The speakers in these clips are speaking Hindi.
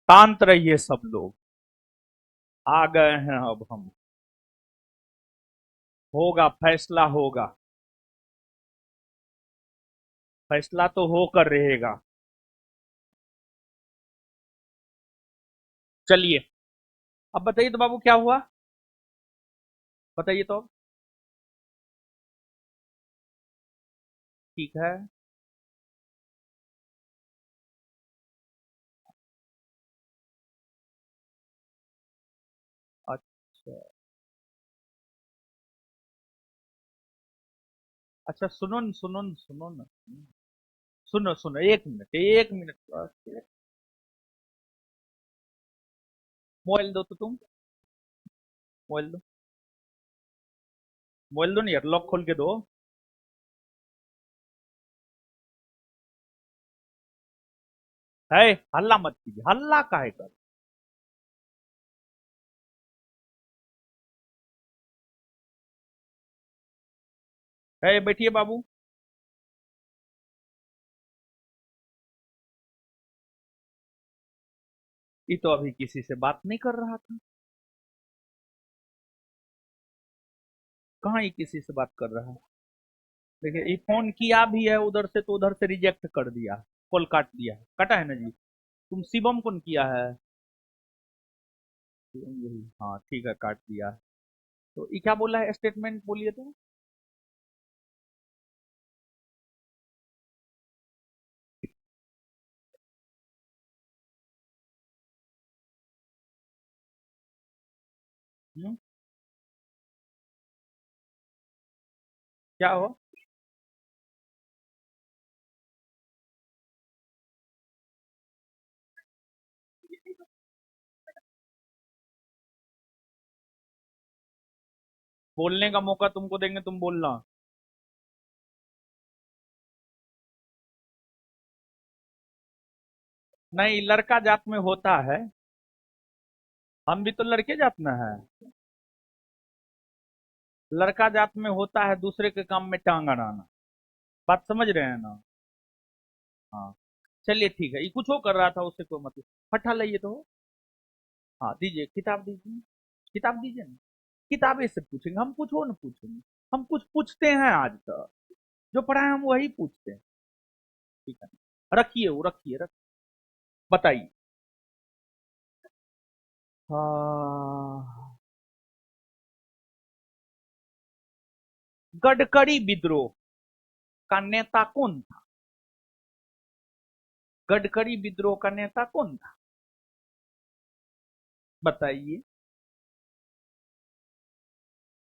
शांत रहिए सब लोग। आ गए हैं अब हम। होगा फैसला होगा। फैसला तो होकर रहेगा। चलिए। अब बताइए तो बाबू क्या हुआ। बताइए तो अब। ठीक है। अच्छा। अच्छा सुनो न सुनो न सुनो न। सुनो सुनो 1 मिनट 1 मिनट बस। मोबाइल दो तो तुम। मोबाइल दो। मोबाइल दो नहीं यार, लॉक खोल के दो। है। हल्ला मत कीजिए, हल्ला काहे कर। है बैठिए बाबू। ये तो अभी किसी से बात नहीं कर रहा था। कहाँ ये किसी से बात कर रहा है। देखिए ये फोन किया भी है उधर से, तो उधर से रिजेक्ट कर दिया। कॉल काट दिया है, कटा है ना जी। तुम शिवम कौन किया है। शिवम यही, हाँ ठीक है काट दिया है। तो ये क्या बोला है, स्टेटमेंट बोलिए तो। हम्म, क्या हो। बोलने का मौका तुमको देंगे, तुम बोलना। नहीं, लड़का जात में होता है। हम भी तो लड़के जात में है। लड़का जात में होता है दूसरे के काम में टांग अड़ाना। बात समझ रहे हैं ना। हाँ। चलिए ठीक है, ये कुछ हो कर रहा था उससे कोई मतलब। फटा लाइए तो। हाँ दीजिए, किताब दीजिए। किताब दीजिए ना। किताबें से पूछेंगे हम, कुछ हो ना पूछेंगे। हम कुछ पूछते हैं आज तक। जो पढ़ा है हम वही पूछते हैं। ठीक है। रखिए वो, रखिए रखिए। बताइए। हाँ। गडकरी विद्रोह का नेता कौन था। गडकरी विद्रोह का नेता कौन था। बताइए।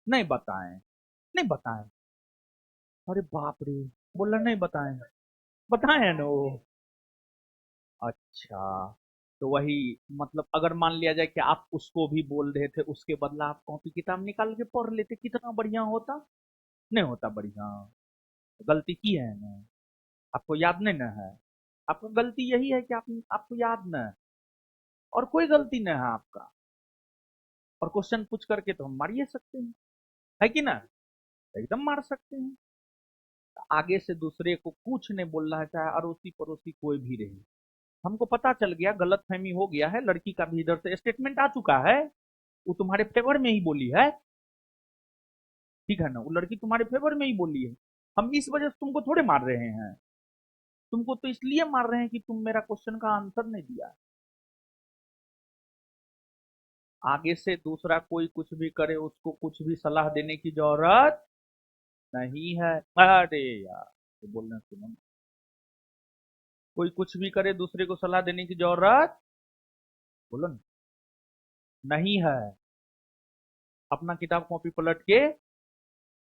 नहीं बताएं। नहीं बताएं। अरे बाप रे। बोला नहीं बताएं। बताएं ना वो। अच्छा। तो वही, मतलब अगर मान लिया जाए कि आप उसको भी बोल रहे थे, उसके बदला आप कॉपी किताब निकाल के पढ़ लेते, कितना बढ़िया होता। नहीं होता बढ़िया। गलती की है ना। आपको याद नहीं ना है। आपका गलती यही है कि आपको याद ना है। और कोई गलती नहीं है आपका। और क्वेश्चन पूछ करके तो हम मार ही सकते हैं। है कि ना। एकदम मार सकते हैं। आगे से दूसरे को कुछ नहीं बोल रहा है, चाहे अड़ोसी पड़ोसी कोई भी रहे। हमको पता चल गया, गलत फहमी हो गया है, लड़की का भी इधर से स्टेटमेंट आ चुका है। वो तुम्हारे फेवर में ही बोली है। ठीक है ना, वो लड़की तुम्हारे फेवर में ही बोली है। हम इस वजह से तुमको थोड़े मार रहे हैं। तुमको तो इसलिए मार रहे हैं कि तुम मेरा क्वेश्चन का आंसर नहीं दिया। आगे से दूसरा कोई कुछ भी करे, उसको कुछ भी सलाह देने की जरूरत नहीं है। अरे यार, तो बोलना सुनो ना। कोई कुछ भी करे, दूसरे को सलाह देने की जरूरत, बोलो ना, नहीं है। अपना किताब कॉपी पलट के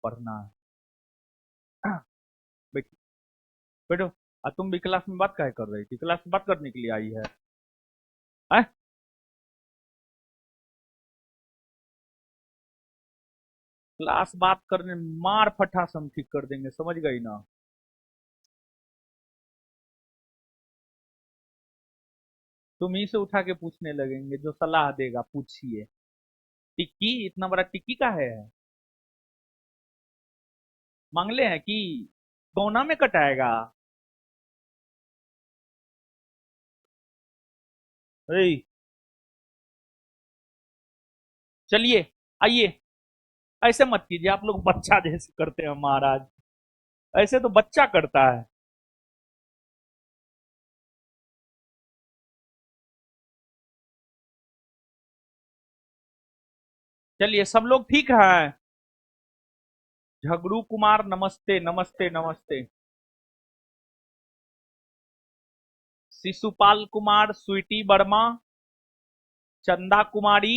पढ़ना है। बैठो। बैठो। तुम भी क्लास में बात काहे कर रही थी, क्लास में बात करने के लिए आई है। हैं? क्लास बात करने मार फटा से हम ठीक कर देंगे, समझ गई ना। तुम ही से उठा के पूछने लगेंगे, जो सलाह देगा पूछिए। टिक्की इतना बड़ा टिक्की का है। मांगले हैं कि गौना में कटाएगा। ए, चलिए, आइए। ऐसे मत कीजिए, आप लोग बच्चा जैसे करते हैं महाराज। ऐसे तो बच्चा करता है। चलिए, सब लोग ठीक है। झगड़ू कुमार, नमस्ते नमस्ते नमस्ते। शिशुपाल कुमार, स्वीटी वर्मा, चंदा कुमारी,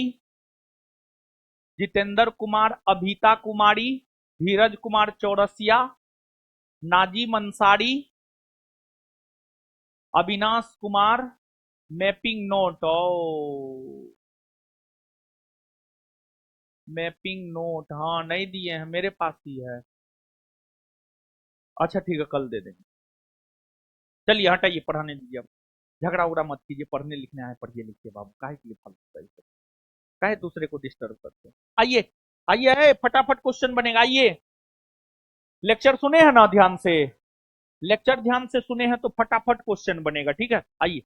जितेंद्र कुमार, अभिता कुमारी, धीरज कुमार चौरसिया, नाजिम अंसारी, अविनाश कुमार, मैपिंग नोट। ओ, मैपिंग नोट, हाँ नहीं दिए हैं, मेरे पास ही है। अच्छा ठीक है, कल दे देंगे। चलिए हटाइए, पढ़ाने दीजिए अब। झगड़ा उगड़ा मत कीजिए, पढ़ने लिखने आए, पढ़िए लिखिए बाबू, काहे के लिए फालतू का ये सब? काहे दूसरे को डिस्टर्ब करते हैं? आइए, आइए, फटाफट क्वेश्चन बनेगा, आइए। लेक्चर सुने हैं ना ध्यान से? लेक्चर ध्यान से सुने हैं तो फटाफट क्वेश्चन बनेगा, ठीक है? आइए।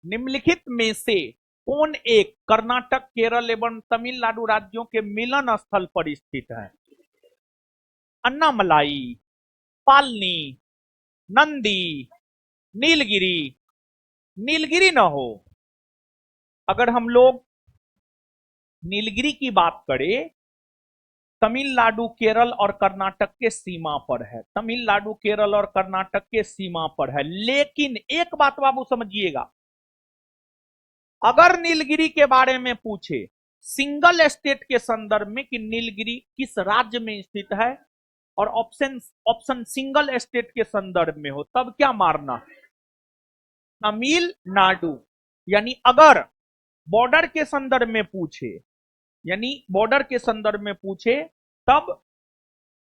निम्नलिखित में से कौन एक कर्नाटक, केरल एवं तमिलनाडु राज्यों के मिलन स्थल पर स्थित है? अन्नामलाई, पालनी, नंदी, नीलगिरी। नीलगिरी ना हो। अगर हम लोग नीलगिरी की बात करें, तमिलनाडु, केरल और कर्नाटक के सीमा पर है। तमिलनाडु, केरल और कर्नाटक के सीमा पर है। लेकिन एक बात बाबू समझिएगा, अगर नीलगिरी के बारे में पूछे सिंगल स्टेट के संदर्भ में कि नीलगिरी किस राज्य में स्थित है, और ऑप्शन ऑप्शन सिंगल स्टेट के संदर्भ में हो, तब क्या मारना? तमिलनाडु। यानी अगर बॉर्डर के संदर्भ में पूछे, यानी बॉर्डर के संदर्भ में पूछे, तब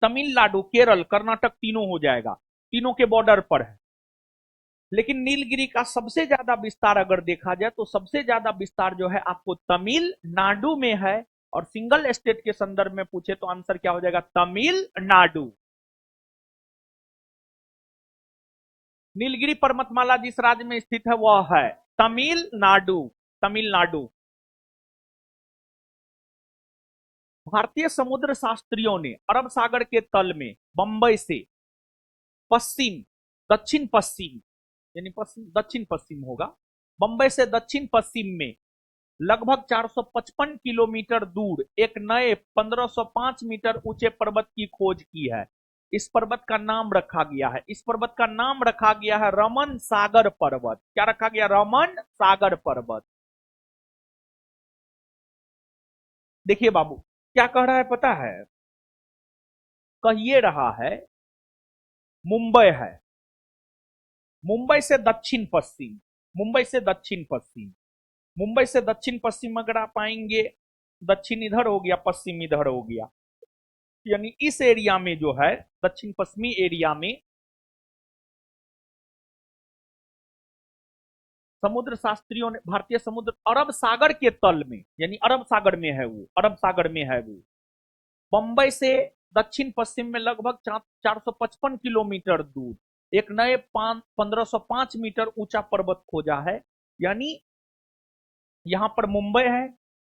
तमिलनाडु, केरल, कर्नाटक तीनों हो जाएगा, तीनों के बॉर्डर पर है। लेकिन नीलगिरी का सबसे ज्यादा विस्तार अगर देखा जाए तो सबसे ज्यादा विस्तार जो है आपको तमिलनाडु में है, और सिंगल स्टेट के संदर्भ में पूछे तो आंसर क्या हो जाएगा? तमिलनाडु। नीलगिरी पर्वतमाला जिस राज्य में स्थित है वह है तमिलनाडु। तमिलनाडु। भारतीय समुद्र शास्त्रियों ने अरब सागर के तल में बंबई से पश्चिम, दक्षिण पश्चिम, यानी पश्चिम दक्षिण पश्चिम होगा, बंबई से दक्षिण पश्चिम में लगभग 455 किलोमीटर दूर एक नए 1505 मीटर ऊंचे पर्वत की खोज की है। इस पर्वत का नाम रखा गया है, इस पर्वत का नाम रखा गया है रमन सागर पर्वत। क्या रखा गया? रमन सागर पर्वत। देखिए बाबू, क्या कह रहा है पता है? कहिए रहा है मुंबई है, मुंबई से दक्षिण पश्चिम, मुंबई से दक्षिण पश्चिम, मुंबई से दक्षिण पश्चिम अगर आप आएंगे, दक्षिण इधर हो गया, पश्चिम इधर हो गया, यानी इस एरिया में जो है, दक्षिण पश्चिमी एरिया में समुद्र शास्त्रियों ने भारतीय समुद्र अरब सागर के तल में, यानी अरब सागर में है वो, अरब सागर में है वो, बंबई से दक्षिण पश्चिम में लगभग 455 किलोमीटर दूर एक नए 1505 मीटर ऊंचा पर्वत खोजा है। यानी यहां पर मुंबई है,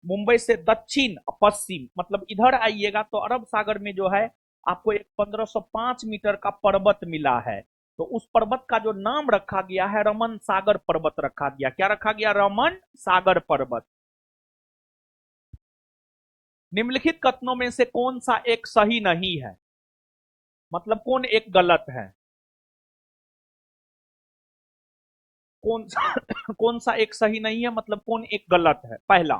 मुंबई से दक्षिण पश्चिम मतलब इधर आइएगा तो अरब सागर में जो है आपको एक 1505 मीटर का पर्वत मिला है। तो उस पर्वत का जो नाम रखा गया है रमन सागर पर्वत रखा गया। क्या रखा गया? रमन सागर पर्वत। निम्नलिखित कथनों में से कौन सा एक सही नहीं है? मतलब कौन एक गलत है? कौन सा कौन सा एक सही नहीं है, मतलब कौन एक गलत है? पहला,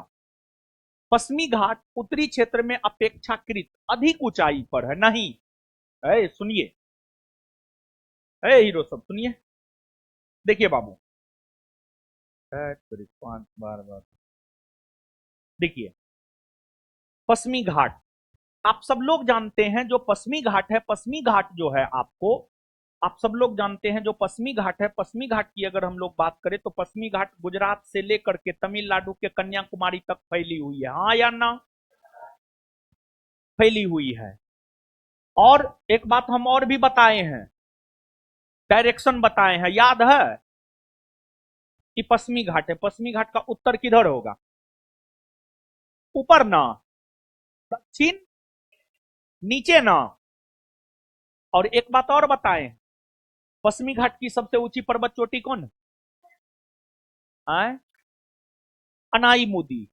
पश्चिमी घाट उत्तरी क्षेत्र में अपेक्षाकृत अधिक ऊंचाई पर है। नहीं। सुनिए, हीरो सब सुनिए। देखिए बाबू, पांच बार बार देखिए, पश्चिमी घाट आप सब लोग जानते हैं, जो पश्चिमी घाट है, पश्चिमी घाट जो है आपको, आप सब लोग जानते हैं जो पश्चिमी घाट है, पश्चिमी घाट की अगर हम लोग बात करें तो पश्चिमी घाट गुजरात से लेकर के तमिलनाडु के कन्याकुमारी तक फैली हुई है। हाँ या ना? फैली हुई है। और एक बात हम और भी बताए हैं, डायरेक्शन बताए हैं, याद है? ये पश्चिमी घाट है, पश्चिमी घाट का उत्तर किधर होगा? ऊपर ना, दक्षिण नीचे ना। और एक बात और बताएं, पश्चिमी घाट की सबसे ऊंची पर्वत चोटी कौन है? अनाई मुदी।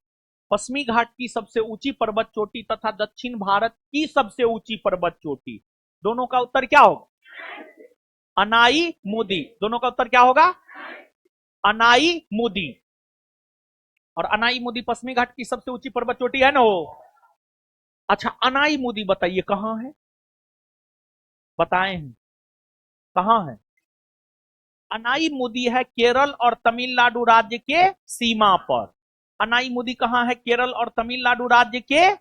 पश्चिमी घाट की सबसे ऊंची पर्वत चोटी तथा दक्षिण भारत की सबसे ऊंची पर्वत चोटी, दोनों का उत्तर क्या होगा? अनाई मुदी। दोनों का उत्तर क्या होगा? अनाई मुदी। और अनाई मुदी पश्चिमी घाट की सबसे ऊंची पर्वत चोटी है ना वो। अच्छा, अनाई मुदी बताइए कहां है? बताएं हैं कहां है? अनाई मुदी है केरल और तमिलनाडु राज्य के सीमा पर। अनाई मुदी कहां है? केरल और तमिलनाडु राज्य के।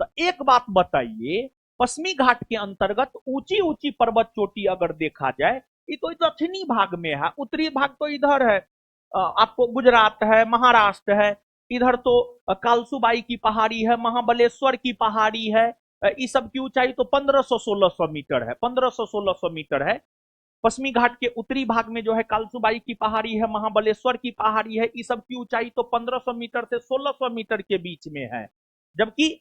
तो एक बात बताइए, पश्चिमी घाट के अंतर्गत ऊंची ऊंची पर्वत चोटी अगर देखा जाए, ये तो दक्षिणी भाग में है, उत्तरी भाग तो इधर है, आपको गुजरात है, महाराष्ट्र है। इधर तो कालसुबाई की पहाड़ी है, महाबलेश्वर की पहाड़ी है। इस सब की ऊंचाई तो 1500-1600 मीटर है, 1500-1600 मीटर है। पश्चिमी घाट के उत्तरी भाग में जो है कालसुबाई की पहाड़ी है, महाबलेश्वर की पहाड़ी है। इस सब की ऊंचाई तो 1500 मीटर से 1600 मीटर के बीच में है। जबकि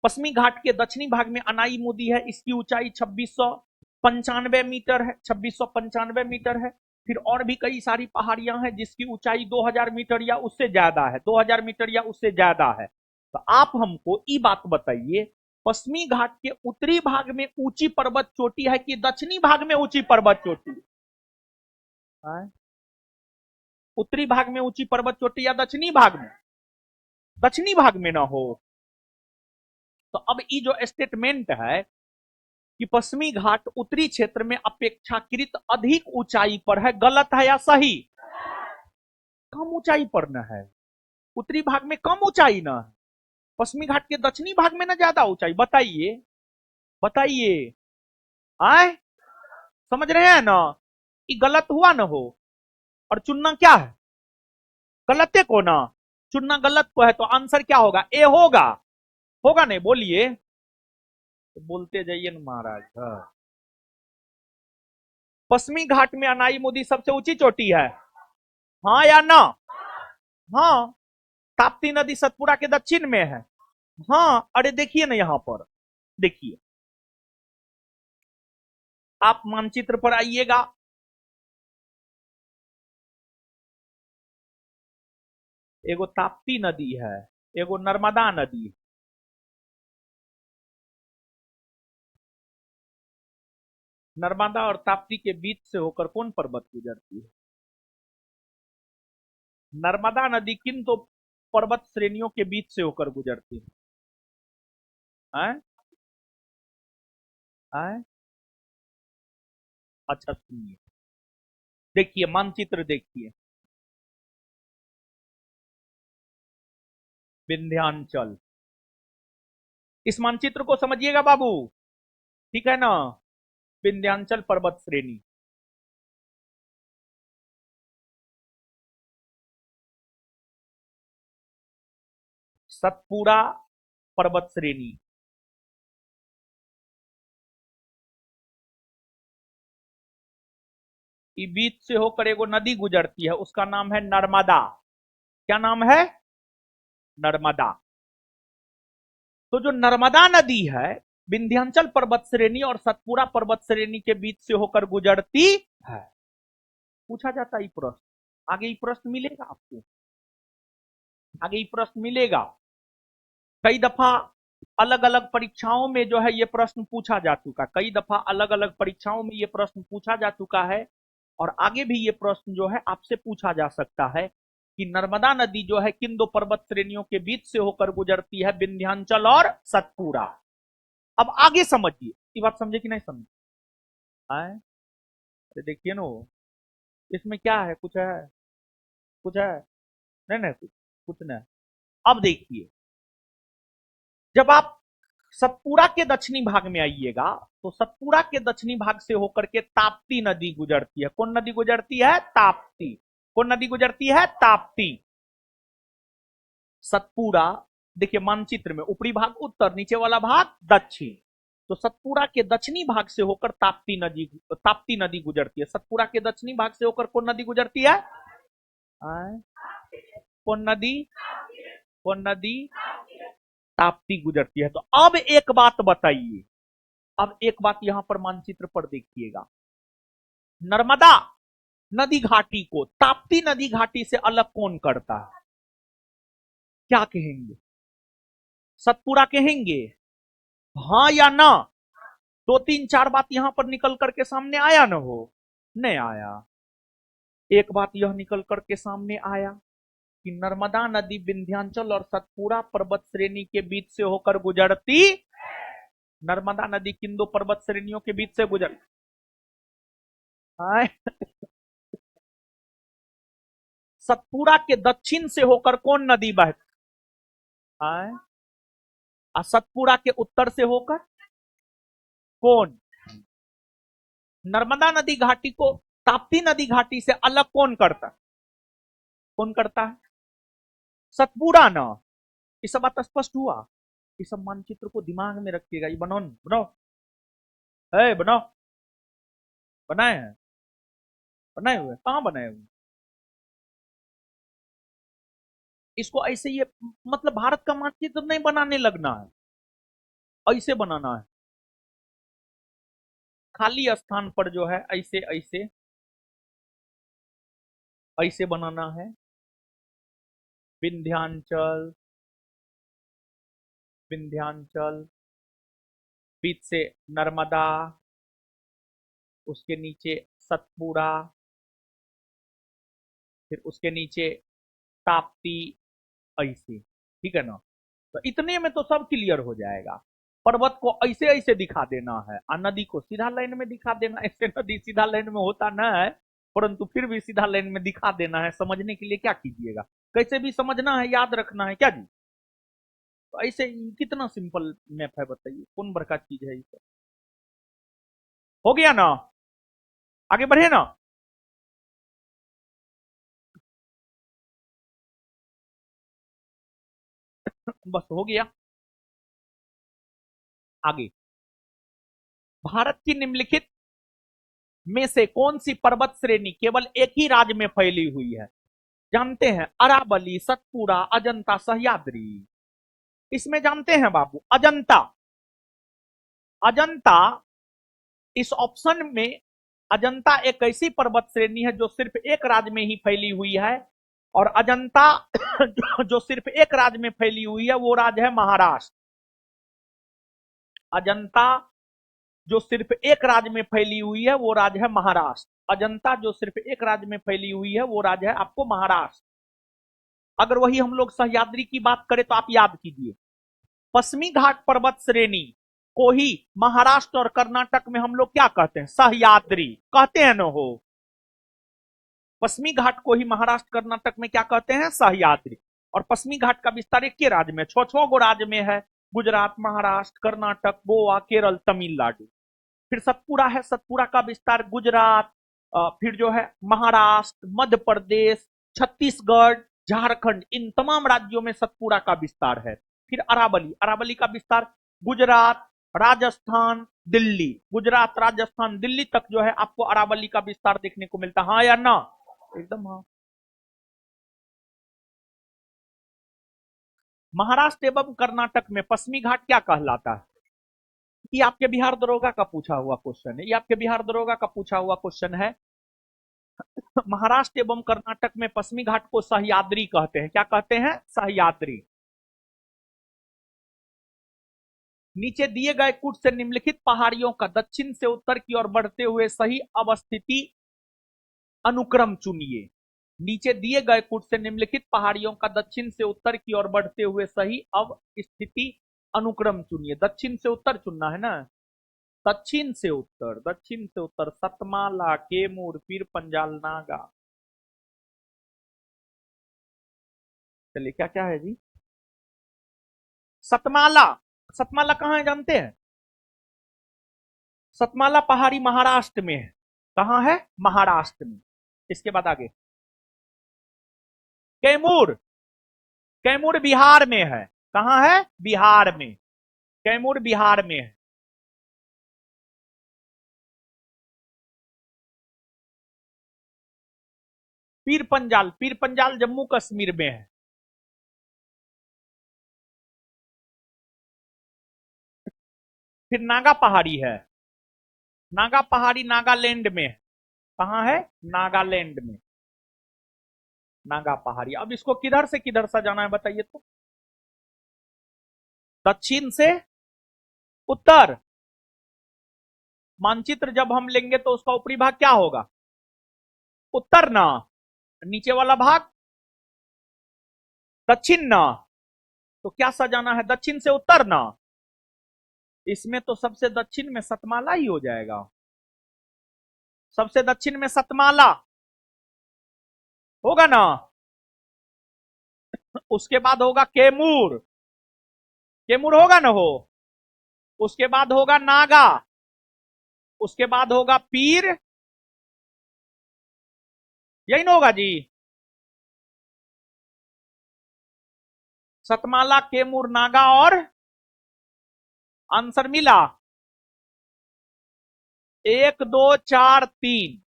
पश्चिमी घाट के दक्षिणी भाग में अनाई मुदी है, इसकी ऊंचाई 2695 मीटर है, 2695 मीटर है। फिर और भी कई सारी पहाड़ियां हैं जिसकी ऊंचाई 2000 मीटर या उससे ज्यादा है, 2000 मीटर या उससे ज्यादा है। तो आप हमको ये बात बताइए, पश्चिमी घाट के उत्तरी भाग में ऊंची पर्वत चोटी है कि दक्षिणी भाग में ऊंची पर्वत चोटी है? उत्तरी भाग में ऊंची पर्वत चोटी या दक्षिणी भाग में? दक्षिणी भाग में ना हो। तो अब ये जो स्टेटमेंट है कि पश्चिमी घाट उत्तरी क्षेत्र में अपेक्षाकृत अधिक ऊंचाई पर है, गलत है या सही? कम ऊंचाई पर न है, उत्तरी भाग में कम ऊंचाई न है, पश्चिमी घाट के दक्षिणी भाग में ना ज्यादा ऊंचाई। बताइए बताइए, आए समझ रहे हैं ना? ये गलत हुआ ना हो। और चुनना क्या है? गलत को ना, चुनना गलत को है, तो आंसर क्या होगा? ए होगा। होगा नहीं? बोलिए, तो बोलते जाइए ना महाराज। हाँ। पश्चिमी घाट में अनाई मुदी सबसे ऊंची चोटी है, हाँ या ना? हाँ। ताप्ती नदी सतपुरा के दक्षिण में है, हाँ। अरे देखिए ना यहां पर, देखिए, आप मानचित्र पर आइएगा। एगो ताप्ती नदी है, एगो नर्मदा नदी है। नर्मदा और ताप्ती के बीच से होकर कौन पर्वत गुजरती है? नर्मदा नदी किन तो पर्वत श्रेणियों के बीच से होकर गुजरती है? हैं? हैं? अच्छा सुनिए, देखिए मानचित्र देखिए, विंध्याचल। इस मानचित्र को समझिएगा बाबू, ठीक है ना? विंध्याचल पर्वत श्रेणी, सतपुरा पर्वत श्रेणी, ये बीच से होकर एगो नदी गुजरती है, उसका नाम है नर्मदा। क्या नाम है? नर्मदा। तो जो नर्मदा नदी है, विंध्याचल पर्वत श्रेणी और सतपुरा पर्वत श्रेणी के बीच से होकर गुजरती है। पूछा जाता है प्रश्न, आगे ये प्रश्न मिलेगा आपको, आगे ये प्रश्न मिलेगा। कई दफा अलग अलग परीक्षाओं में जो है ये प्रश्न पूछा जा चुका, कई दफा अलग अलग परीक्षाओं में ये प्रश्न पूछा जा चुका है। और आगे भी ये प्रश्न जो है आपसे पूछा जा सकता है कि नर्मदा नदी जो है किन दो पर्वत श्रेणियों के बीच से होकर गुजरती है, विंध्याचल और सतपुरा। अब आगे समझिए, ये बात समझे कि नहीं समझे? आए, अरे देखिए ना, इसमें क्या है? कुछ है? कुछ है? नहीं नहीं, कुछ नहीं। अब देखिए, जब आप सतपुरा के दक्षिणी भाग में आइएगा, तो सतपुरा के दक्षिणी भाग से होकर के ताप्ती नदी गुजरती है। कौन नदी गुजरती है? ताप्ती। कौन नदी गुजरती है? ताप्ती। सतपुरा, देखिए मानचित्र में ऊपरी भाग उत्तर, नीचे वाला भाग दक्षिण। तो सतपुड़ा के दक्षिणी भाग से होकर ताप्ती नदी गुजरती है। सतपुड़ा के दक्षिणी भाग से होकर कौन नदी गुजरती है? आय? कौन नदी? कौन नदी? ताप्ती गुजरती है। तो अब एक बात बताइए, अब एक बात यहां पर मानचित्र पर देखिएगा, नर्मदा नदी घाटी को ताप्ती नदी घाटी से अलग कौन करता है? क्या कहेंगे? सतपुड़ा कहेंगे? हाँ या ना? दो तीन चार बात यहां पर निकल करके सामने आया ना हो? नहीं आया। एक बात यह निकल करके सामने आया कि नर्मदा नदी विंध्याचल और सतपुड़ा पर्वत श्रेणी के बीच से होकर गुजरती। नर्मदा नदी किन दो पर्वत श्रेणियों के बीच से गुजर? सतपुड़ा के दक्षिण से होकर कौन नदी बहती? सतपुड़ा के उत्तर से होकर कौन? नर्मदा नदी घाटी को ताप्ती नदी घाटी से अलग कौन करता? कौन करता है? सतपुड़ा ना। ये सब बात स्पष्ट हुआ? इस सब मानचित्र को दिमाग में रखिएगा। ये बनाओ बनाओ, है बनाओ, बनाए हैं, बनाए हुए कहां बनाए हुए? इसको ऐसे ये मतलब भारत का मानचित्र नहीं बनाने लगना है, ऐसे बनाना है। खाली स्थान पर जो है ऐसे ऐसे ऐसे बनाना है। विंध्याचल, विंध्याचल, बीच से नर्मदा, उसके नीचे सतपुड़ा, फिर उसके नीचे ताप्ती, ऐसे। ठीक है ना? तो इतने में तो सब क्लियर हो जाएगा। पर्वत को ऐसे ऐसे दिखा देना है और नदी को सीधा लाइन में दिखा देना। ऐसे नदी सीधा लाइन में होता ना है, परंतु फिर भी सीधा लाइन में दिखा देना है। समझने के लिए क्या कीजिएगा, कैसे भी समझना है, याद रखना है क्या जी? तो ऐसे कितना सिंपल मैप है बताइए, कौन बड़का चीज है इसे? हो गया ना? आगे बढ़े ना? बस हो गया। आगे, भारत की निम्नलिखित में से कौन सी पर्वत श्रेणी केवल एक ही राज्य में फैली हुई है? जानते हैं? अरावली, सतपुड़ा, अजंता, सह्याद्री। इसमें जानते हैं बाबू, अजंता। अजंता इस ऑप्शन में, अजंता एक ऐसी पर्वत श्रेणी है जो सिर्फ एक राज्य में ही फैली हुई है। और अजंता जो सिर्फ एक राज्य में फैली हुई है वो राज्य है महाराष्ट्र। अजंता जो सिर्फ एक राज्य में फैली हुई है वो राज्य है महाराष्ट्र। अजंता जो सिर्फ एक राज्य में फैली हुई है वो राज्य है आपको महाराष्ट्र। अगर वही हम लोग सह्याद्री की बात करें तो आप याद कीजिए, पश्चिमी घाट पर्वत श्रेणी को ही महाराष्ट्र और कर्नाटक में हम लोग क्या कहते हैं? सह्याद्री कहते हैं न हो। पश्चिमी घाट को ही महाराष्ट्र कर्नाटक में क्या कहते हैं? सह्याद्री। और पश्चिमी घाट का विस्तार एक के राज्य में, छह गो राज्य में है, गुजरात, महाराष्ट्र, कर्नाटक, गोवा, केरल, तमिलनाडु। फिर सतपुड़ा है, सतपुड़ा का विस्तार गुजरात, फिर जो है महाराष्ट्र, मध्य प्रदेश, छत्तीसगढ़, झारखंड, इन तमाम राज्यों में सतपुड़ा का विस्तार है। फिर अरावली, अरावली का विस्तार गुजरात, राजस्थान, दिल्ली, गुजरात, राजस्थान, दिल्ली तक जो है आपको अरावली का विस्तार देखने को मिलता है। हाँ या ना? एकदम हाँ। महाराष्ट्र एवं कर्नाटक में पश्चिमी घाट क्या कहलाता है? ये आपके बिहार दरोगा का पूछा हुआ क्वेश्चन है, ये आपके बिहार दरोगा का पूछा हुआ क्वेश्चन है। महाराष्ट्र एवं कर्नाटक में पश्चिमी घाट को सह्याद्री कहते हैं। क्या कहते हैं? सह्याद्री। नीचे दिए गए कुछ से निम्नलिखित पहाड़ियों का दक्षिण से उत्तर की ओर बढ़ते हुए सही अवस्थिति अनुक्रम चुनिए। नीचे दिए गए कुछ से निम्नलिखित पहाड़ियों का दक्षिण से उत्तर की ओर बढ़ते हुए सही अवस्थिति अनुक्रम चुनिए। दक्षिण से उत्तर चुनना है ना? दक्षिण से उत्तर, दक्षिण से उत्तर, सतमाला, केमूर, पीर पंजाल, नागा। चलिए क्या क्या है जी? सतमाला। सतमाला कहां है जानते हैं? सतमाला पहाड़ी महाराष्ट्र में है। कहां है? महाराष्ट्र में। इसके बाद आगे, कैमूर। कैमूर बिहार में है। कहां है? बिहार में। कैमूर बिहार में है। पीर पंजाल जम्मू कश्मीर में है। फिर नागा पहाड़ी है, नागा पहाड़ी नागालैंड में है। कहाँ है? नागालैंड में नागा पहाड़ी। अब इसको किधर से किधर सजाना है बताइए तो? दक्षिण से उत्तर। मानचित्र जब हम लेंगे तो उसका ऊपरी भाग क्या होगा? उत्तर ना, नीचे वाला भाग दक्षिण ना। तो क्या सजाना है? दक्षिण से उत्तर ना। इसमें तो सबसे दक्षिण में सतमाला ही हो जाएगा। सबसे दक्षिण में सतमाला होगा ना। उसके बाद होगा कैमूर, कैमूर होगा ना हो। उसके बाद होगा नागा, उसके बाद होगा पीर, यही ना होगा जी। सतमाला, कैमूर, नागा और आंसर मिला 1 2 4 3।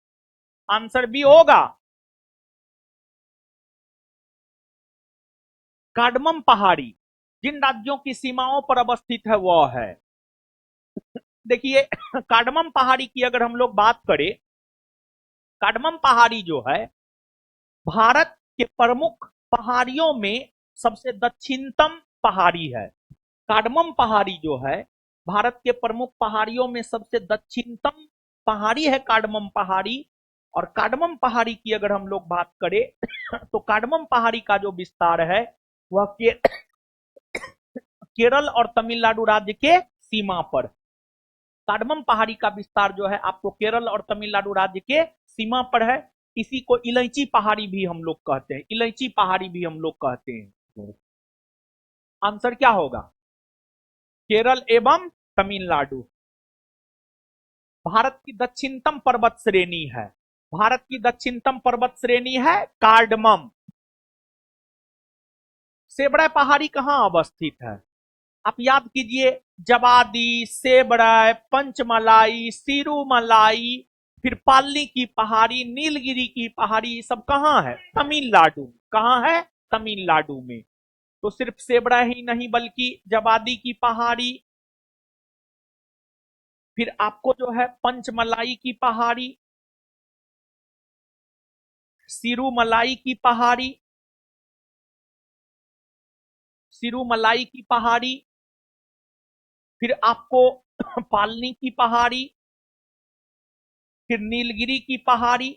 आंसर बी होगा कार्डमम पहाड़ी। जिन राज्यों की सीमाओं पर अवस्थित है वह है। देखिए कार्डमम पहाड़ी की अगर हम लोग बात करें, कार्डमम पहाड़ी जो है भारत के प्रमुख पहाड़ियों में सबसे दक्षिणतम पहाड़ी है। कार्डमम पहाड़ी जो है भारत के प्रमुख पहाड़ियों में सबसे दक्षिणतम पहाड़ी है कार्डमम पहाड़ी। और कार्डमम पहाड़ी की अगर हम लोग बात करें तो कार्डमम पहाड़ी का जो विस्तार है वह केरल और तमिलनाडु राज्य के सीमा पर। कार्डमम पहाड़ी का विस्तार जो है आपको केरल और तमिलनाडु राज्य के सीमा पर है। इसी को इलायची पहाड़ी भी हम लोग कहते हैं, इलायची पहाड़ी भी हम लोग कहते हैं। आंसर क्या होगा? केरल एवं तमिलनाडु। भारत की दक्षिणतम पर्वत श्रेणी है, भारत की दक्षिणतम पर्वत श्रेणी है कार्डमम। सेबड़ा पहाड़ी कहां अवस्थित है? आप याद कीजिए, जवादी, सेबड़ा, पंचमलाई, सिरुमलाई, फिर पालनी की पहाड़ी, नीलगिरी की पहाड़ी, सब कहां है? तमिलनाडु। कहां है? तमिलनाडु में। तो सिर्फ सेबड़ा ही नहीं बल्कि जवादी की पहाड़ी, फिर आपको जो है पंचमलाई की पहाड़ी, सिरुमलाई की पहाड़ी, सिरुमलाई की पहाड़ी, फिर आपको पालनी की पहाड़ी, फिर नीलगिरी की पहाड़ी,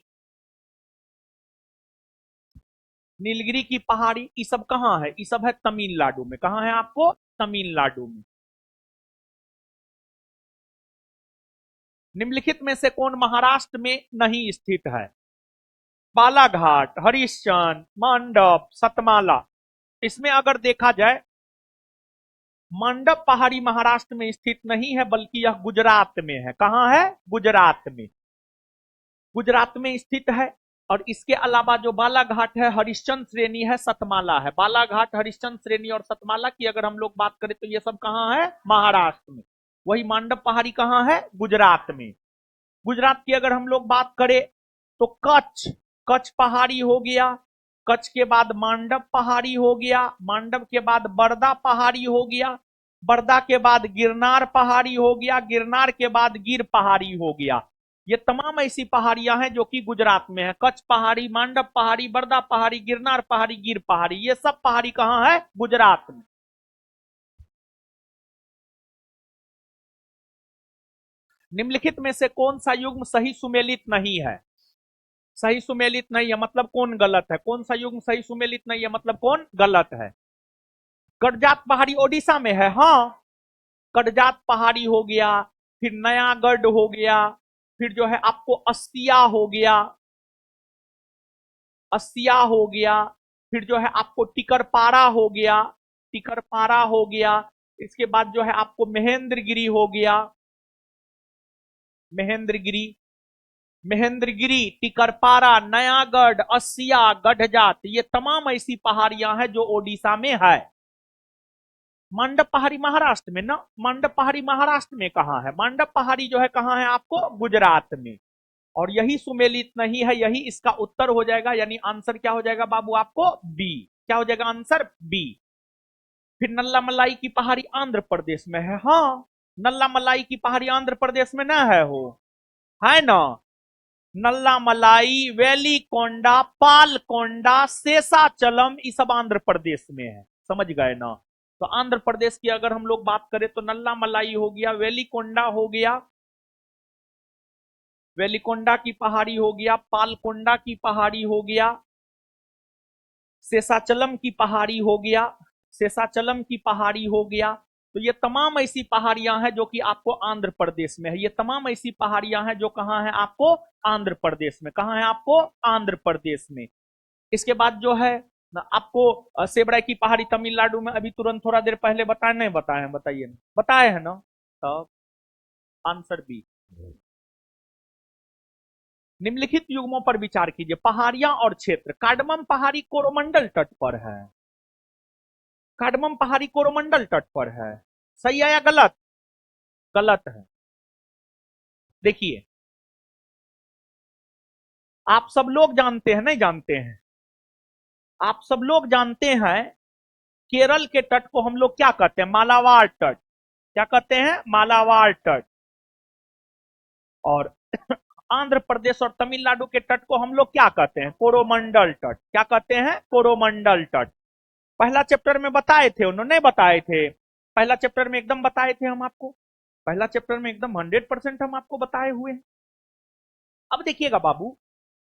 नीलगिरी की पहाड़ी, ये सब कहां है? ये सब है तमिलनाडु में। कहां है आपको? तमिलनाडु में। निम्नलिखित में से कौन महाराष्ट्र में नहीं स्थित है? बालाघाट, हरिश्चंद्र, मंडप, सतमाला। इसमें अगर देखा जाए मंडप पहाड़ी महाराष्ट्र में स्थित नहीं है बल्कि यह गुजरात में है। कहां है? गुजरात में, गुजरात में स्थित है। और इसके अलावा जो बालाघाट है, हरिश्चंद्र श्रेणी है, सतमाला है। बालाघाट, हरिश्चंद्र श्रेणी और सतमाला की अगर हम लोग बात करें तो ये सब कहां है? महाराष्ट्र में। वही मांडव पहाड़ी कहां है? गुजरात में। गुजरात की अगर हम लोग बात करें तो कच्छ, कच्छ पहाड़ी हो गया। कच्छ के बाद मांडव पहाड़ी हो गया। मांडव के बाद बरदा पहाड़ी हो गया। बरदा के बाद गिरनार पहाड़ी हो गया। गिरनार के बाद गिर पहाड़ी हो गया। ये तमाम ऐसी पहाड़ियां हैं जो कि गुजरात में है। कच्छ पहाड़ी, मांडव पहाड़ी, बरदा पहाड़ी, गिरनार पहाड़ी, गिर पहाड़ी, ये सब पहाड़ी कहां है? गुजरात में। निम्नलिखित में से कौन सा युग्म सही सुमेलित नहीं है? सही सुमेलित नहीं है मतलब कौन गलत है? कौन सा युग्म सही सुमेलित नहीं है मतलब कौन गलत है? गडजात पहाड़ी ओडिशा में है। हाँ, गडजात पहाड़ी हो गया, फिर नयागढ़ हो गया, फिर जो है आपको अस्सिया हो गया, अस्सिया हो गया, फिर जो है आपको टिकरपारा हो गया, टिकरपारा हो गया। इसके बाद जो है आपको महेंद्रगिरी हो गया, महेंद्रगिरी, महेंद्रगिरी, टिकरपारा, नयागढ़, अस्सिया, गढ़जात, ये तमाम ऐसी पहाड़ियां हैं जो ओडिशा में है। मंडप पहाड़ी महाराष्ट्र में ना, मंडप पहाड़ी महाराष्ट्र में कहां है? मंडप पहाड़ी जो है कहां है आपको? गुजरात में। और यही सुमेलित नहीं है, यही इसका उत्तर हो जाएगा, यानी आंसर क्या हो जाएगा बाबू आपको बी। क्या हो जाएगा आंसर बी। फिर नल्ला मलाई की पहाड़ी आंध्र प्रदेश में है। हाँ, नल्ला मलाई की पहाड़ी आंध्र प्रदेश में ना है, हो है ना। नल्ला मलाई, वेलिकोंडा, पालकोंडा, शेषाचलम, ये सब आंध्र प्रदेश में है, समझ गए ना। तो आंध्र प्रदेश की अगर हम लोग बात करें तो नल्ला मलाई हो गया, वेलिकोंडा हो गया, वेलिकोंडा की पहाड़ी हो गया, पालकोंडा की पहाड़ी हो गया, शेषाचलम की पहाड़ी हो गया, शेषाचलम की पहाड़ी हो गया। तो ये तमाम ऐसी पहाड़ियां हैं जो कि आपको आंध्र प्रदेश में है। ये तमाम ऐसी पहाड़ियां हैं जो कहां है आपको आंध्र प्रदेश में। कहां है आपको आंध्र प्रदेश में। इसके बाद जो है आपको सेबराई की पहाड़ी तमिलनाडु में, अभी तुरंत थोड़ा देर पहले बताए नहीं बताए हैं, बताइए ना, बताए हैं ना। तब आंसर बी। निम्नलिखित युग्मों पर विचार कीजिए। पहाड़ियां और क्षेत्र। कार्डमम पहाड़ी कोरोमंडल तट पर है। कार्डमम पहाड़ी कोरोमंडल तट पर है। सही है या गलत? गलत है। देखिए, आप सब लोग जानते हैं, नहीं जानते हैं, आप सब लोग जानते हैं केरल के तट को हम लोग क्या कहते हैं? मालाबार तट। क्या कहते हैं? मालाबार तट। और आंध्र प्रदेश और तमिलनाडु के तट को हम लोग क्या कहते हैं? कोरोमंडल तट। क्या कहते हैं? कोरोमंडल तट। पहला चैप्टर में बताए थे, उन्होंने बताए थे, पहला चैप्टर में एकदम बताए थे हम आपको, पहला चैप्टर में एकदम 100% हम आपको बताए हुए हैं। अब देखिएगा बाबू,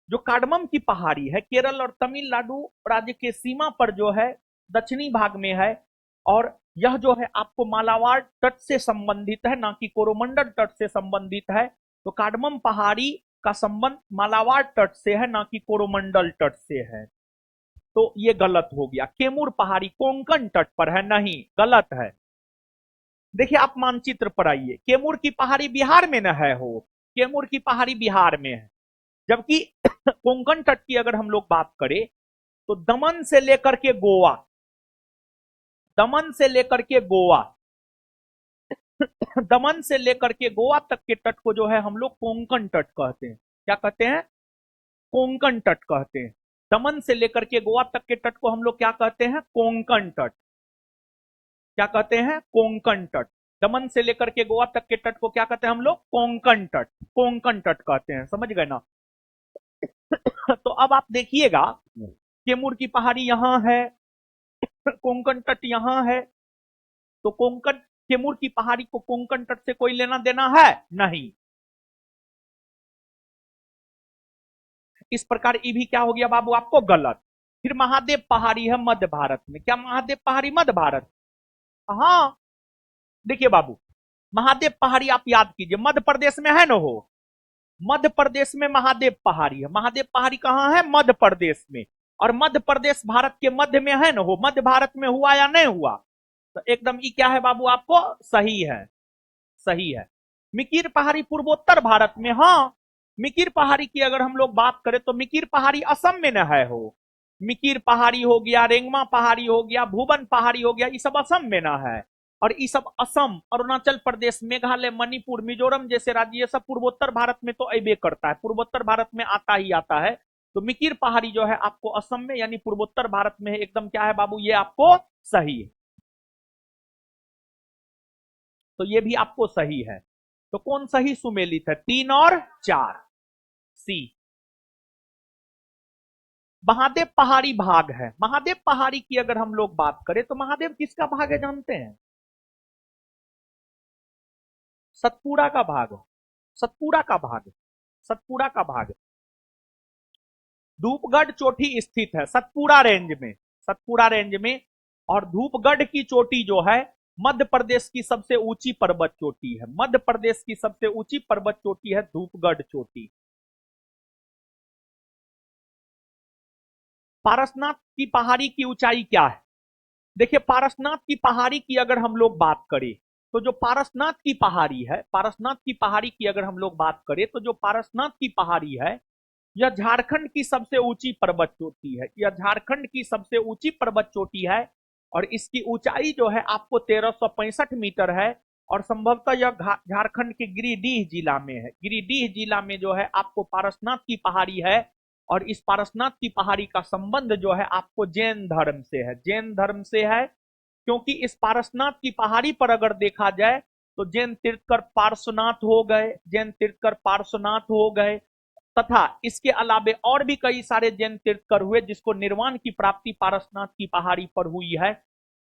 जो कार्डमम की पहाड़ी है केरल और तमिलनाडु राज्य के सीमा पर जो है दक्षिणी भाग में है, और यह जो है आपको मालाबार तट से संबंधित है, ना कि कोरोमंडल तट से संबंधित है। तो कार्डमम पहाड़ी का संबंध मालाबार तट से है, ना कि कोरोमंडल तट से है। तो ये गलत हो गया। केमूर पहाड़ी कोंकण तट पर है, नहीं, गलत है। देखिए, आप मानचित्र पर आइए, केमूर की पहाड़ी बिहार में न है, हो केमूर की पहाड़ी बिहार में है। जबकि कोंकण तट की अगर हम लोग बात करें तो दमन से लेकर के गोवा, दमन से लेकर के गोवा दमन से लेकर के गोवा तक के तट को जो है हम लोग कोंकण तट कहते हैं। क्या कहते हैं? कोंकण तट कहते हैं। दमन से लेकर के गोवा तक के तट को हम लोग क्या कहते हैं? कोंकण तट। क्या कहते हैं? कोंकण तट। दमन से लेकर के गोवा तक के तट को क्या कहते हैं हम लोग? कोंकण तट। कोंकण तट कहते हैं, समझ गए ना। तो अब आप देखिएगा, केमूर की पहाड़ी यहां है, कोंकण तट यहां है। तो कोंकण, केमूर की पहाड़ी को कोंकण तट से कोई लेना देना है नहीं। इस प्रकार ये भी क्या हो गया बाबू आपको? गलत। फिर महादेव पहाड़ी है मध्य भारत में। क्या महादेव पहाड़ी मध्य भारत? हाँ, देखिए बाबू, महादेव पहाड़ी आप याद कीजिए मध्य प्रदेश में है ना, हो मध्य प्रदेश में महादेव पहाड़ी है। महादेव पहाड़ी कहां है? मध्य प्रदेश में। और मध्य प्रदेश भारत के मध्य में है ना, हो मध्य भारत में हुआ या नहीं हुआ? तो एकदम ये क्या है बाबू आपको? सही है, सही है। मिकिर पहाड़ी पूर्वोत्तर भारत में। हाँ, मिकिर पहाड़ी की अगर हम लोग बात करें तो मिकिर पहाड़ी असम में न है, हो मिकिर पहाड़ी हो गया, रेंगमा पहाड़ी हो गया, भुवन पहाड़ी हो गया, ये सब असम में ना है। और ये सब असम, अरुणाचल प्रदेश, मेघालय, मणिपुर, मिजोरम जैसे राज्य, ये सब पूर्वोत्तर भारत में तो अबे करता है, पूर्वोत्तर भारत में आता ही आता है। तो मिकिर पहाड़ी जो है आपको असम में यानी पूर्वोत्तर भारत में है। एकदम क्या है बाबू, ये आपको सही है। तो ये भी आपको सही है। तो कौन सही सुमेलित है? 3 और 4, सी। महादेव पहाड़ी भाग है। महादेव पहाड़ी की अगर हम लोग बात करें तो महादेव किसका भाग है जानते हैं? सतपुड़ा का भाग है। सतपुड़ा का भाग है। सतपुड़ा का भाग है। धूपगढ़ चोटी स्थित है सतपुड़ा रेंज में, सतपुड़ा रेंज में। और धूपगढ़ की चोटी जो है मध्य प्रदेश की सबसे ऊंची पर्वत चोटी है। मध्य प्रदेश की सबसे ऊंची पर्वत चोटी है धूपगढ़ चोटी। पारसनाथ की पहाड़ी की ऊंचाई क्या है? देखिए, पारसनाथ की पहाड़ी की अगर हम लोग बात करें तो जो पारसनाथ की पहाड़ी है, पारसनाथ की पहाड़ी की अगर हम लोग बात करें तो जो पारसनाथ की पहाड़ी है यह झारखंड की सबसे ऊंची पर्वत चोटी है। यह झारखंड की सबसे ऊंची पर्वत चोटी है और इसकी ऊंचाई जो है आपको 1365 मीटर है। और संभवतः यह झारखंड के गिरिडीह जिला में है। गिरिडीह जिला में जो है आपको पारसनाथ की पहाड़ी है, और इस पारसनाथ की पहाड़ी का संबंध जो है आपको जैन धर्म से है। जैन धर्म से है क्योंकि इस पारसनाथ की पहाड़ी पर अगर देखा जाए तो जैन तीर्थकर पार्श्वनाथ हो गए, जैन तीर्थकर पार्श्वनाथ हो गए, तथा इसके अलावे और भी कई सारे जैन तीर्थकर हुए जिसको निर्वाण की प्राप्ति पारसनाथ की पहाड़ी पर हुई है।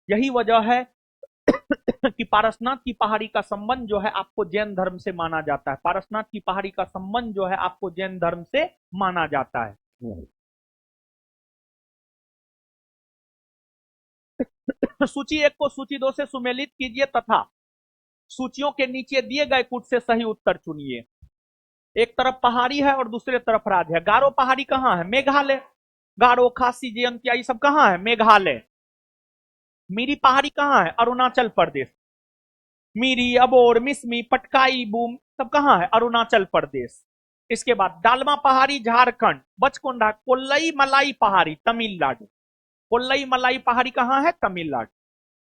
यही वजह है कि पारसनाथ की पहाड़ी का संबंध जो है आपको जैन धर्म से माना जाता है। पारसनाथ की पहाड़ी का संबंध जो है आपको जैन धर्म से माना जाता है। सूची 1 को सूची 2 से सुमेलित कीजिए तथा सूचियों के नीचे दिए गए कुछ से सही उत्तर चुनिए। एक तरफ पहाड़ी है और दूसरे तरफ राज्य है। गारो पहाड़ी कहाँ है? मेघालय। गारो, खासी, जयंतिया ये सब कहाँ है? मेघालय। मीरी पहाड़ी कहाँ है? अरुणाचल प्रदेश। मीरी, अबोर, मिसमी, पटकाई, बूम सब कहाँ है? अरुणाचल प्रदेश। इसके बाद दालमा पहाड़ी झारखंड, बचकुंडा, कोल्लई मलाई पहाड़ी तमिलनाडु। कोल्लई मलाई पहाड़ी कहाँ है? तमिलनाडु।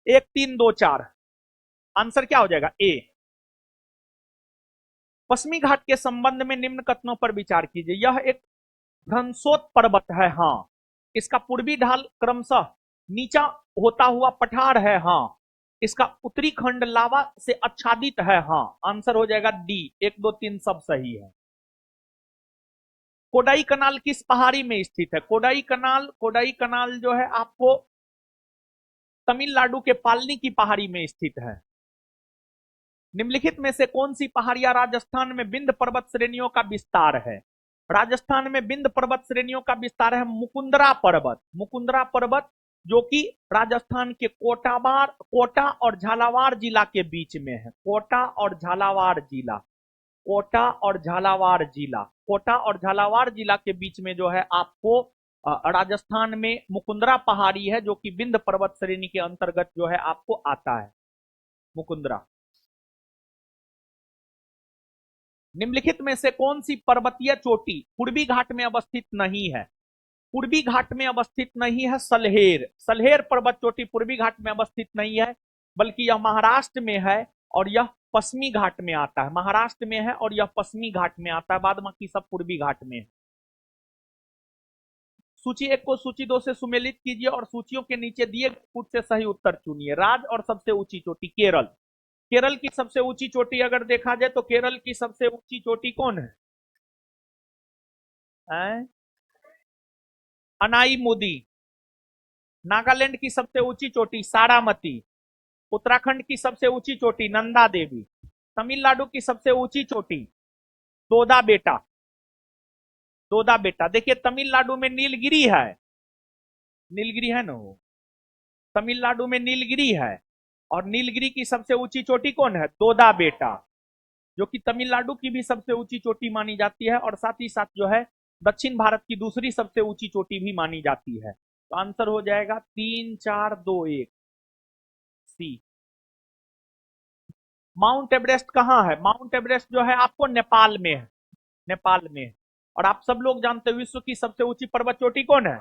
1 3 2 4 आंसर क्या हो जाएगा? ए। पश्चिमी घाट के संबंध में निम्न कथनों पर विचार कीजिए। यह एक भ्रंशोत पर्वत है, हाँ। इसका पूर्वी ढाल क्रमशः नीचा होता हुआ पठार है, हाँ। इसका उत्तरी खंड लावा से आच्छादित है, हाँ। आंसर हो जाएगा डी। 1 2 3 सब सही है। कोडाई कनाल किस पहाड़ी में स्थित है? कोडाई कनाल जो है आपको तमिलनाडु के पालनी की पहाड़ी में स्थित है। निम्नलिखित में से कौन सी पहाड़ियां राजस्थान में विंध्य पर्वत श्रेणियों का विस्तार है? राजस्थान में विंध्य पर्वत श्रेणियों का विस्तार है मुकुंदरा पर्वत। मुकुंदरा पर्वत जो कि राजस्थान के कोटा और झालावाड़ जिला के बीच में है। कोटा और झालावाड़ जिला, कोटा और झालावाड़ जिला, कोटा और झालावाड़ जिला के बीच में जो है आपको राजस्थान में मुकुंदरा पहाड़ी है जो कि विंध्य पर्वत श्रेणी के अंतर्गत जो है आपको आता है मुकुंदरा। निम्नलिखित में से कौन सी पर्वतीय चोटी पूर्वी घाट में अवस्थित नहीं है? पूर्वी घाट में अवस्थित नहीं है सलहेर। सलहेर पर्वत चोटी पूर्वी घाट में अवस्थित नहीं है, बल्कि यह महाराष्ट्र में है और यह पश्चिमी घाट में आता है। महाराष्ट्र में है और यह पश्चिमी घाट में आता है, बाद बाकी सब पूर्वी घाट में है। सूची 1 को सूची 2 से सुमेलित कीजिए और सूचियों के नीचे दिए कुछ से सही उत्तर चुनिए। राज्य और सबसे ऊंची चोटी केरल। केरल की सबसे ऊंची चोटी अगर देखा जाए तो केरल की सबसे ऊंची चोटी कौन है? अनाईमुदी। नागालैंड की सबसे ऊंची चोटी सारामती। उत्तराखंड की सबसे ऊंची चोटी नंदा देवी। तमिलनाडु की सबसे ऊंची चोटी दोदा बेटा। दोदा बेटा देखिए तमिलनाडु में नीलगिरी है, नीलगिरी है ना वो, तमिलनाडु में नीलगिरी है और नीलगिरी की सबसे ऊंची चोटी कौन है? दोदा बेटा, जो कि तमिलनाडु की भी सबसे ऊंची चोटी मानी जाती है और साथ ही साथ जो है दक्षिण भारत की दूसरी सबसे ऊंची चोटी भी मानी जाती है। तो आंसर हो जाएगा 3 4 2 1 सी। माउंट एवरेस्ट कहाँ है? माउंट एवरेस्ट जो है आपको नेपाल में है, नेपाल में है। और आप सब लोग जानते हैं विश्व की सबसे ऊंची पर्वत चोटी कौन है?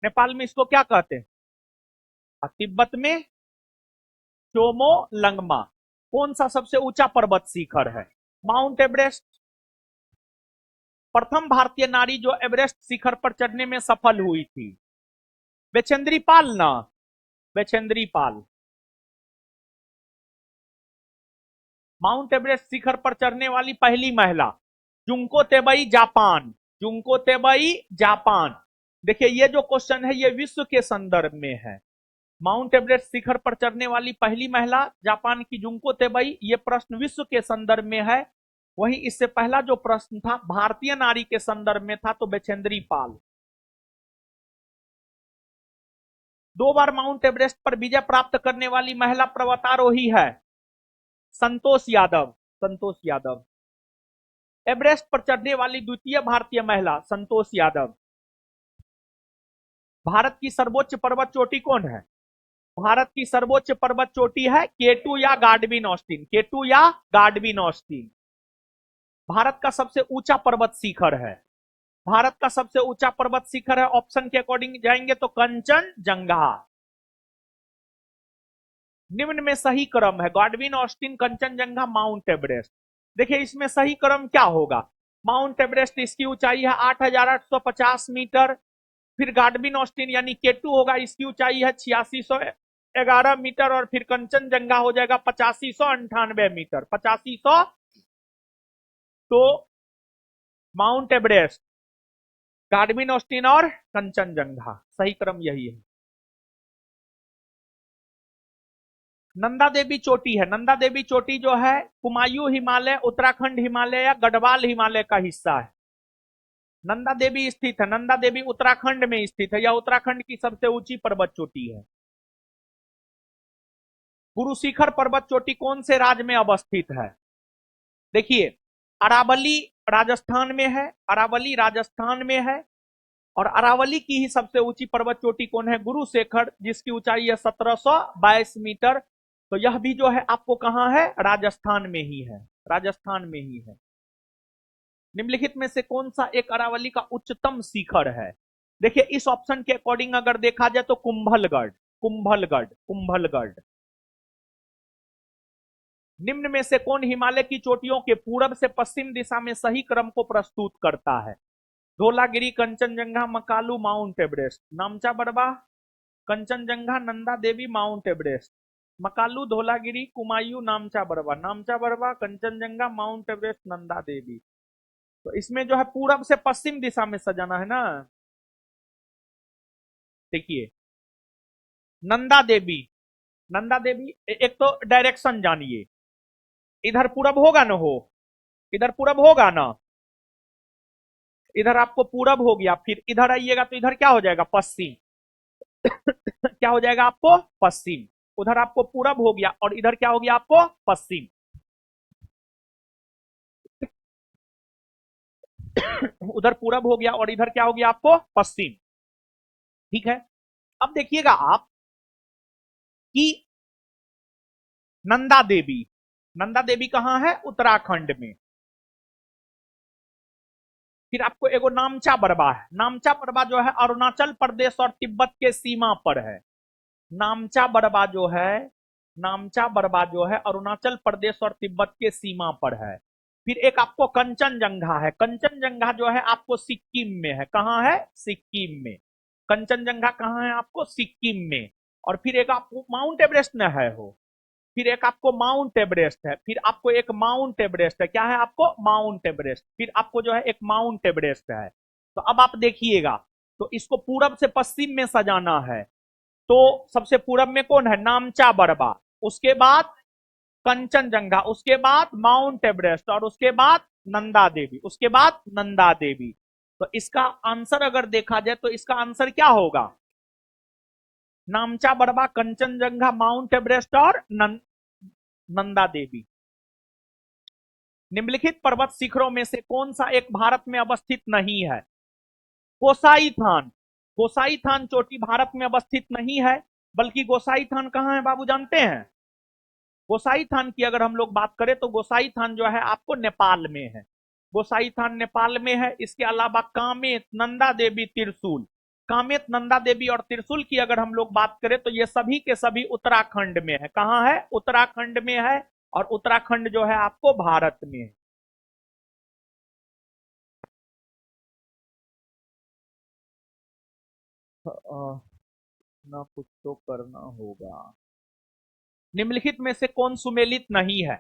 नेपाल में इसको क्या कहते हैं? तिब्बत में चोमो लंगमा। कौन सा सबसे ऊंचा पर्वत शिखर है? Mount Everest. प्रथम भारतीय नारी जो एवरेस्ट शिखर पर चढ़ने में सफल हुई थी, बेचेंद्री पाल ना, बेचेंद्री पाल। माउंट एवरेस्ट शिखर पर चढ़ने वाली पहली महिला Junko Tabei Japan. Junko Tabei Japan. देखिए ये जो क्वेश्चन है ये विश्व के संदर्भ में है। माउंट एवरेस्ट शिखर पर चढ़ने वाली पहली महिला जापान की जुंको तेबई, ये प्रश्न विश्व के संदर्भ में है। वहीं इससे पहला जो प्रश्न था भारतीय नारी के संदर्भ में था, तो बेचेंद्री पाल। 2 बार माउंट एवरेस्ट पर विजय प्राप्त करने वाली महिला पर्वतारोही है संतोष यादव। संतोष यादव। एवरेस्ट पर चढ़ने वाली द्वितीय भारतीय महिला संतोष यादव। भारत की सर्वोच्च पर्वत चोटी कौन है? भारत की सर्वोच्च पर्वत चोटी है केटू या गार्डविन ऑस्टिन। केटू या गार्डविन ऑस्टिन। भारत का सबसे ऊंचा पर्वत शिखर है, भारत का सबसे ऊंचा पर्वत शिखर है, ऑप्शन के अकॉर्डिंग जाएंगे तो कंचनजंगा। निम्न में सही क्रम है Godwin Austen Kanchenjunga Mount Everest. देखिए इसमें सही क्रम क्या होगा। माउंट एवरेस्ट इसकी ऊंचाई है 8,850 मीटर। फिर गाडविन ऑस्टिन यानी केटू होगा, इसकी ऊंचाई है 8611 मीटर। और फिर कंचनजंगा हो जाएगा 8598 मीटर, 8500। तो माउंट एवरेस्ट, गाडविन ऑस्टिन और कंचनजंगा, सही क्रम यही है। नंदा देवी चोटी है। नंदा देवी चोटी जो है कुमायूं हिमालय, उत्तराखंड हिमालय या गढ़वाल हिमालय का हिस्सा है। नंदा देवी स्थित है। नंदा देवी उत्तराखंड में स्थित है। यह उत्तराखंड की सबसे ऊंची पर्वत चोटी है। गुरु शिखर पर्वत चोटी कौन से राज्य में अवस्थित है। देखिए अरावली राजस्थान में है। अरावली राजस्थान में है। और अरावली की ही सबसे ऊंची पर्वत चोटी कौन है, गुरु शिखर, जिसकी ऊंचाई है 1722 मीटर। तो यह भी जो है आपको कहां है, राजस्थान में ही है। राजस्थान में ही है। निम्नलिखित में से कौन सा एक अरावली का उच्चतम शिखर है। देखिए इस ऑप्शन के अकॉर्डिंग अगर देखा जाए तो कुंभलगढ़, कुंभलगढ़, कुंभलगढ़। निम्न में से कौन हिमालय की चोटियों के पूरब से पश्चिम दिशा में सही क्रम को प्रस्तुत करता है। Dhaulagiri, Kanchenjunga, Makalu, Mount Everest. Namcha Barwa, Kanchenjunga, Nanda Devi, Mount Everest. Makalu, Dhaulagiri, Kumaon, Namcha Barwa. Namcha Barwa, Kanchenjunga, Mount Everest, Nanda Devi. तो इसमें जो है पूरब से पश्चिम दिशा में सजाना है ना। देखिए नंदा देवी, नंदा देवी एक तो डायरेक्शन जानिए, इधर पूरब होगा ना, हो इधर पूरब होगा ना, इधर आपको पूरब हो गया। फिर इधर आइएगा तो इधर क्या हो जाएगा, पश्चिम। क्या हो जाएगा आपको, पश्चिम। उधर आपको पूरब हो गया और इधर क्या हो गया आपको, पश्चिम। उधर पूरब हो गया और इधर क्या हो गया आपको, पश्चिम। ठीक है। अब देखिएगा आप कि नंदा देवी, नंदा देवी कहां है, उत्तराखंड में। फिर आपको एगो नामचा बरवा है। नामचा बरवा जो है अरुणाचल प्रदेश और तिब्बत के सीमा पर है। नामचा बरवा जो है, नामचा बरवा जो है अरुणाचल प्रदेश और तिब्बत के सीमा पर है। फिर एक आपको कंचनजंगा है। कंचनजंगा जो है आपको सिक्किम में है। कहां है, सिक्किम में। कंचनजंगा कहां है आपको, सिक्किम में। और फिर एक आपको माउंट एवरेस्ट न है हो। फिर एक आपको माउंट एवरेस्ट है। फिर आपको एक माउंट एवरेस्ट है। क्या है आपको, माउंट एवरेस्ट। फिर आपको जो है एक माउंट एवरेस्ट है। तो अब आप देखिएगा, तो इसको पूरब से पश्चिम में सजाना है। तो सबसे पूरब में कौन है, नामचा बरवा। उसके बाद कंचनजंगा, उसके बाद माउंट एवरेस्ट और उसके बाद नंदा देवी, उसके बाद नंदा देवी। तो इसका आंसर अगर देखा जाए तो इसका आंसर क्या होगा, नामचा बरवा, कंचनजंगा, माउंट एवरेस्ट और नंदा देवी। निम्नलिखित पर्वत शिखरों में से कौन सा एक भारत में अवस्थित नहीं है। गोसाई थान, गोसाई थान चोटी भारत में अवस्थित नहीं है। बल्कि गोसाई थान कहां है बाबू जानते हैं। गोसाई थान की अगर हम लोग बात करें तो गोसाई थान जो है आपको नेपाल में है। गोसाई थान नेपाल में है। इसके अलावा कामेत, नंदा देवी, त्रिशूल। कामेत, नंदा देवी और त्रिशूल की अगर हम लोग बात करें तो ये सभी के सभी उत्तराखंड में है। कहां है, उत्तराखंड में है। और उत्तराखंड जो है आपको भारत में है। ना कुछ तो करना होगा। निम्नलिखित में से कौन सुमेलित नहीं है।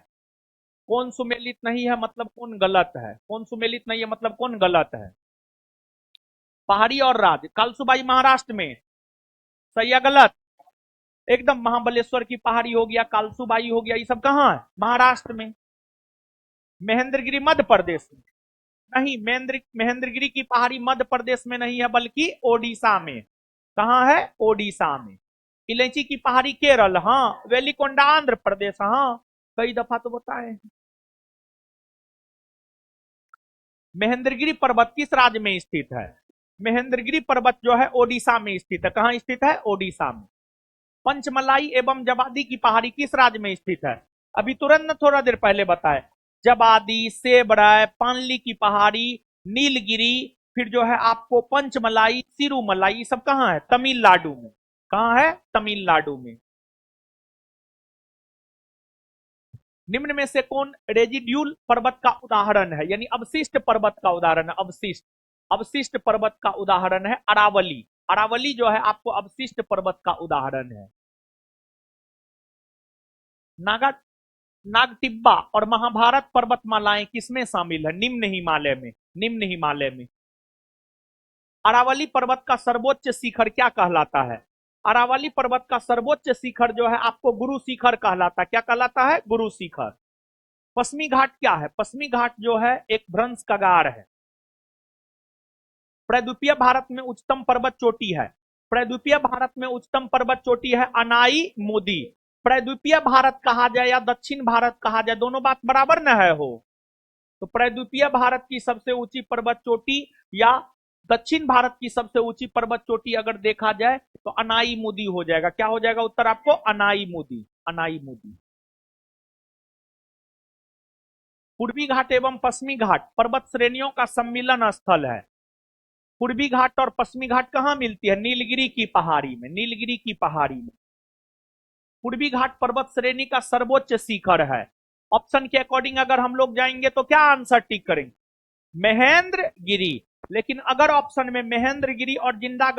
कौन सुमेलित नहीं है मतलब कौन गलत है। कौन सुमेलित नहीं है मतलब कौन गलत है। पहाड़ी और राज्य, कालसुबाई महाराष्ट्र में, सही या गलत। एकदम, महाबलेश्वर की पहाड़ी हो गया, कालसुबाई हो गया, ये सब कहां है, महाराष्ट्र में। महेंद्रगिरी मध्य प्रदेश में नहीं। महेंद्रगिरी की पहाड़ी मध्य प्रदेश में नहीं है बल्कि ओडिशा में। कहां है, ओडिशा में। इलायची की पहाड़ी केरल, हाँ। वेलिकोंडा आंध्र प्रदेश, हाँ। कई दफा तो बताए। महेंद्रगिरी पर्वत किस राज्य में स्थित है। महेंद्रगिरी पर्वत जो है ओडिशा में स्थित है। कहां स्थित है, ओडिशा में। पंचमलाई एवं जवादी की पहाड़ी किस राज्य में स्थित है। अभी तुरंत थोड़ा देर पहले बताए। जवादी, सेबराय, पानली की पहाड़ी, नीलगिरी, फिर जो है आपको पंचमलाई, सिरुमलाई, सब कहां है, तमिलनाडु में। कहां है, तमिलनाडु में। निम्न में से कौन रेजिड्यूल पर्वत का उदाहरण है, यानी अवशिष्ट पर्वत का उदाहरण है, अवशिष्ट अवशिष्ट पर्वत का उदाहरण है अरावली। अरावली जो है आपको अवशिष्ट पर्वत का उदाहरण है। नागा नागटिब्बा और महाभारत पर्वतमालाएं किसमें शामिल है? निम्न हिमालय में। निम्न हिमालय में अरावली पर्वत का सर्वोच्च शिखर क्या कहलाता है? अरावली पर्वत का सर्वोच्च शिखर जो है आपको गुरु शिखर कहलाता है। क्या कहलाता है? गुरु शिखर। पश्चिमी घाट क्या है? पश्चिमी घाट जो है एक भ्रंश कगार है। प्रद्वीपीय भारत में उच्चतम पर्वत चोटी है। प्रद्वीपीय भारत में उच्चतम पर्वत चोटी है अनाई मोदी। प्रद्वीपीय भारत कहा जाए या दक्षिण भारत कहा जाए, दोनों बात बराबर न है हो। तो प्रद्वीपीय भारत की सबसे ऊंची पर्वत चोटी या दक्षिण भारत की सबसे ऊंची पर्वत चोटी अगर देखा जाए तो अनाई मोदी हो जाएगा। क्या हो जाएगा उत्तर आपको? अनाई मोदी। अनाई मोदी। पूर्वी घाट एवं पश्चिमी घाट पर्वत श्रेणियों का सम्मिलन स्थल है। पूर्वी घाट और पश्चिमी घाट कहां मिलती है? नीलगिरी की पहाड़ी में। नीलगिरी की पहाड़ी में पूर्वी घाट पर्वत श्रेणी का सर्वोच्च शिखर है। ऑप्शन के अकॉर्डिंग अगर हम लोग जाएंगे तो क्या आंसर टिक करेंगे? महेंद्र गिरी। लेकिन अगर ऑप्शन में महेंद्र गिरी और जिंदा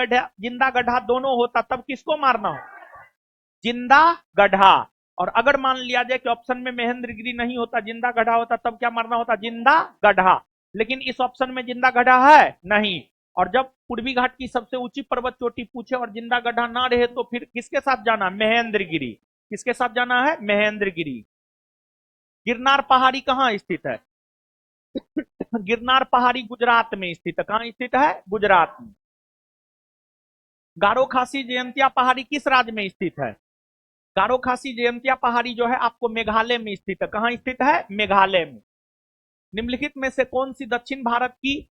गढ़ा दोनों होता तब किसको मारना हो? जिंदा गढ़ा। और अगर मान लिया जाए कि ऑप्शन में महेंद्र गिरी नहीं होता, जिंदा गढ़ा होता, तब क्या मारना होता? जिंदा गढ़ा। लेकिन इस ऑप्शन में जिंदा गढ़ा है नहीं। और जब पूर्वी घाट की सबसे ऊंची पर्वत चोटी पूछे और जिंदा गढ़ा ना रहे तो फिर किसके साथ जाना? महेंद्र गिरी। किसके साथ जाना है? महेंद्र गिरी। गिरनार पहाड़ी कहां स्थित है? गिरनार पहाड़ी गुजरात में स्थित है। कहां स्थित है? गुजरात में। गारो खासी जयंतिया पहाड़ी किस राज्य में स्थित है? गारो खासी जयंतिया पहाड़ी जो है आपको मेघालय में स्थित है। कहां स्थित है? मेघालय में। निम्नलिखित में से कौन सी दक्षिण भारत की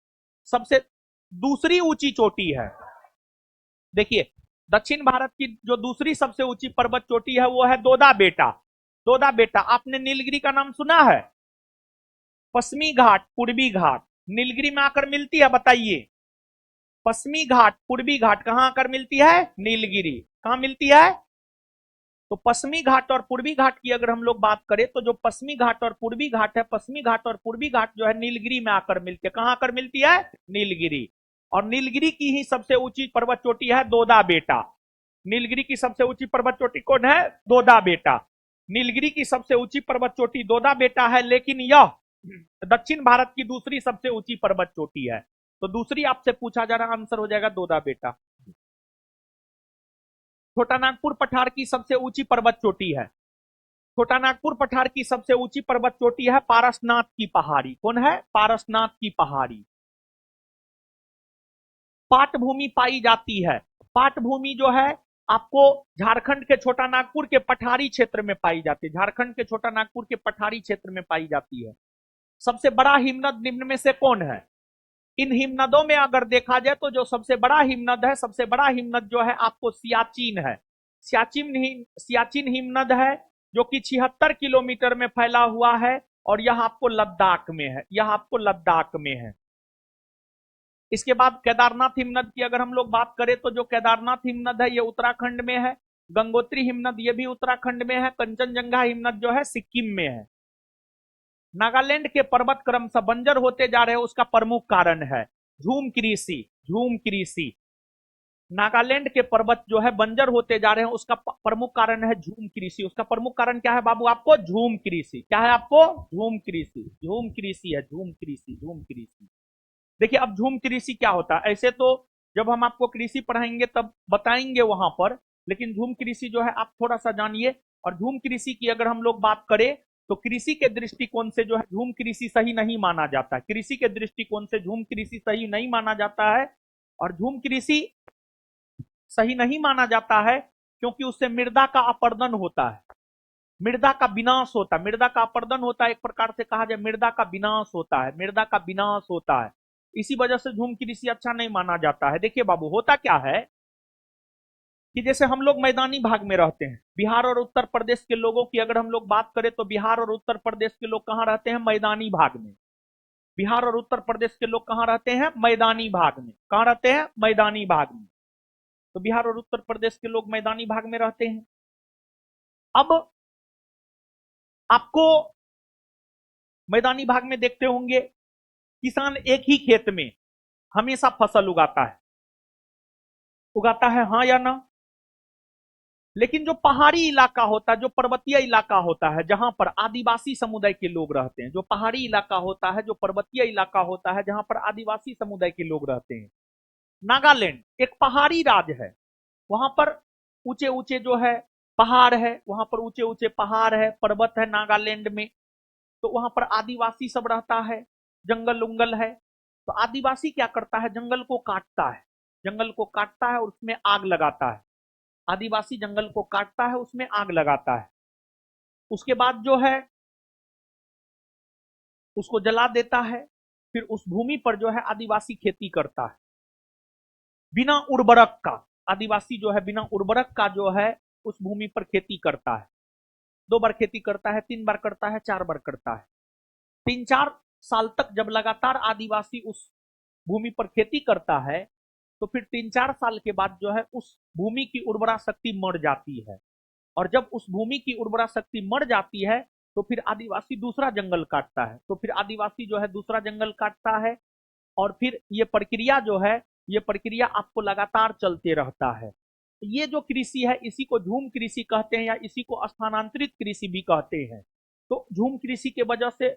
सबसे दूसरी ऊंची चोटी है? देखिए, दक्षिण भारत की जो दूसरी सबसे ऊंची पर्वत चोटी है वो है दोदा बेटा। दोदा बेटा। आपने नीलगिरी का नाम सुना है? पश्चिमी घाट, पूर्वी घाट नीलगिरी में आकर मिलती है, बताइए। पश्चिमी घाट, पूर्वी घाट कहां आकर मिलती है? नीलगिरी। कहां मिलती है? तो पश्चिमी घाट और पूर्वी घाट की अगर हम लोग बात करें तो जो पश्चिमी घाट और पूर्वी घाट है, पश्चिमी घाट और पूर्वी घाट जो है नीलगिरी में आकर मिलती है। कहां आकर मिलती है? नीलगिरी। और नीलगिरी की ही सबसे ऊंची पर्वत चोटी है दोदा बेटा। नीलगिरी की सबसे ऊंची पर्वत चोटी कौन है? दोदा बेटा। नीलगिरी की सबसे ऊंची पर्वत चोटी दोदा बेटा है, लेकिन यह दक्षिण भारत की दूसरी सबसे ऊंची पर्वत चोटी है। तो दूसरी आपसे पूछा जा रहा आंसर हो जाएगा दोदा बेटा। छोटा नागपुर पठार की सबसे ऊंची पर्वत चोटी है। छोटा नागपुर पठार की सबसे ऊंची पर्वत चोटी है पारसनाथ की पहाड़ी। कौन है? पारसनाथ की पहाड़ी। पाटभूमि पाई जाती है। पाटभूमि जो है आपको झारखंड के छोटा नागपुर के पठारी क्षेत्र में पाई जाती है। झारखंड के छोटा नागपुर के पठारी क्षेत्र में पाई जाती है। सबसे बड़ा हिमनद निम्न में से कौन है? इन हिमनदों में अगर देखा जाए तो जो सबसे बड़ा हिमनद है, सबसे बड़ा हिमनद जो है आपको सियाचिन है। सियाचिन हिमनद है जो कि 76 किलोमीटर में फैला हुआ है और यह आपको लद्दाख में है। यह आपको लद्दाख में है। इसके बाद केदारनाथ हिमनद की अगर हम लोग बात करें तो जो केदारनाथ हिमनद है ये उत्तराखंड में है। गंगोत्री हिमनद ये भी उत्तराखंड में है। कंचनजंगा हिमनद जो है सिक्किम में है। नागालैंड के पर्वत क्रमशः बंजर होते जा रहे हैं, उसका प्रमुख कारण है झूम कृषि। झूम कृषि। नागालैंड के पर्वत जो है बंजर होते जा रहे हैं, उसका प्रमुख कारण है झूम कृषि। उसका प्रमुख कारण क्या है बाबू? आपको झूम कृषि। क्या है आपको? झूम कृषि। झूम कृषि है। झूम कृषि। झूम कृषि। देखिए, अब झूम कृषि क्या होता है? ऐसे तो जब हम आपको कृषि पढ़ाएंगे तब बताएंगे वहां पर, लेकिन झूम कृषि जो है आप थोड़ा सा जानिए। और झूम कृषि की अगर हम लोग बात करें तो कृषि के दृष्टिकोण से जो है झूम कृषि सही नहीं माना जाता है। कृषि के दृष्टिकोण से झूम कृषि सही नहीं माना जाता है। और झूम कृषि सही नहीं माना जाता है क्योंकि उससे मृदा का अपर्दन होता है। मृदा का विनाश होता है। मृदा का अपर्दन होता है, एक प्रकार से कहा जाए मृदा का विनाश होता है। मृदा का विनाश होता है। इसी वजह से झूम कृषि अच्छा नहीं माना जाता है। देखिए बाबू, होता क्या है कि जैसे हम लोग मैदानी भाग में रहते हैं, बिहार और उत्तर प्रदेश के लोगों की अगर हम लोग बात करें तो बिहार और उत्तर प्रदेश के लोग कहाँ रहते हैं? मैदानी भाग में। बिहार और उत्तर प्रदेश के लोग कहाँ रहते हैं? मैदानी भाग में। कहाँ रहते हैं? मैदानी भाग में। तो बिहार और उत्तर प्रदेश के लोग मैदानी भाग में रहते हैं। अब आपको मैदानी भाग में देखते होंगे किसान एक ही खेत में हमेशा फसल उगाता है, हाँ या ना? लेकिन जो पहाड़ी इलाका होता है, जो पर्वतीय इलाका होता है, जहां पर आदिवासी समुदाय के लोग रहते हैं, जो पहाड़ी इलाका होता है, जो पर्वतीय इलाका होता है, जहां पर आदिवासी समुदाय के लोग रहते हैं, नागालैंड एक पहाड़ी राज्य है। वहां पर ऊंचे ऊंचे जो है पहाड़ है, वहां पर ऊंचे ऊंचे पहाड़ है, पर्वत है नागालैंड में। तो वहां पर आदिवासी सब रहता है, जंगल उंगल है। तो आदिवासी क्या करता है, जंगल को काटता है, जंगल को काटता है और उसमें आग लगाता है। आदिवासी जंगल को काटता है, उसमें आग लगाता है, उसके बाद जो है उसको जला देता है। फिर उस भूमि पर जो है आदिवासी खेती करता है बिना उर्वरक का। आदिवासी जो है बिना उर्वरक का जो है उस भूमि पर खेती करता है। 2 बार खेती करता है, 3 बार करता है, 4 बार करता है। 3-4 साल तक जब लगातार आदिवासी उस भूमि पर खेती करता है, तो फिर 3-4 साल के बाद जो है उस भूमि की उर्वरा शक्ति मर जाती है। और जब उस भूमि की उर्वरा शक्ति मर जाती है, तो फिर आदिवासी दूसरा जंगल काटता है। तो फिर आदिवासी जो है दूसरा जंगल काटता है, और फिर ये प्रक्रिया जो है, ये प्रक्रिया आपको लगातार चलते रहता है। ये जो कृषि है, इसी को झूम कृषि कहते हैं, या इसी को स्थानांतरित कृषि भी कहते हैं। तो झूम कृषि के वजह से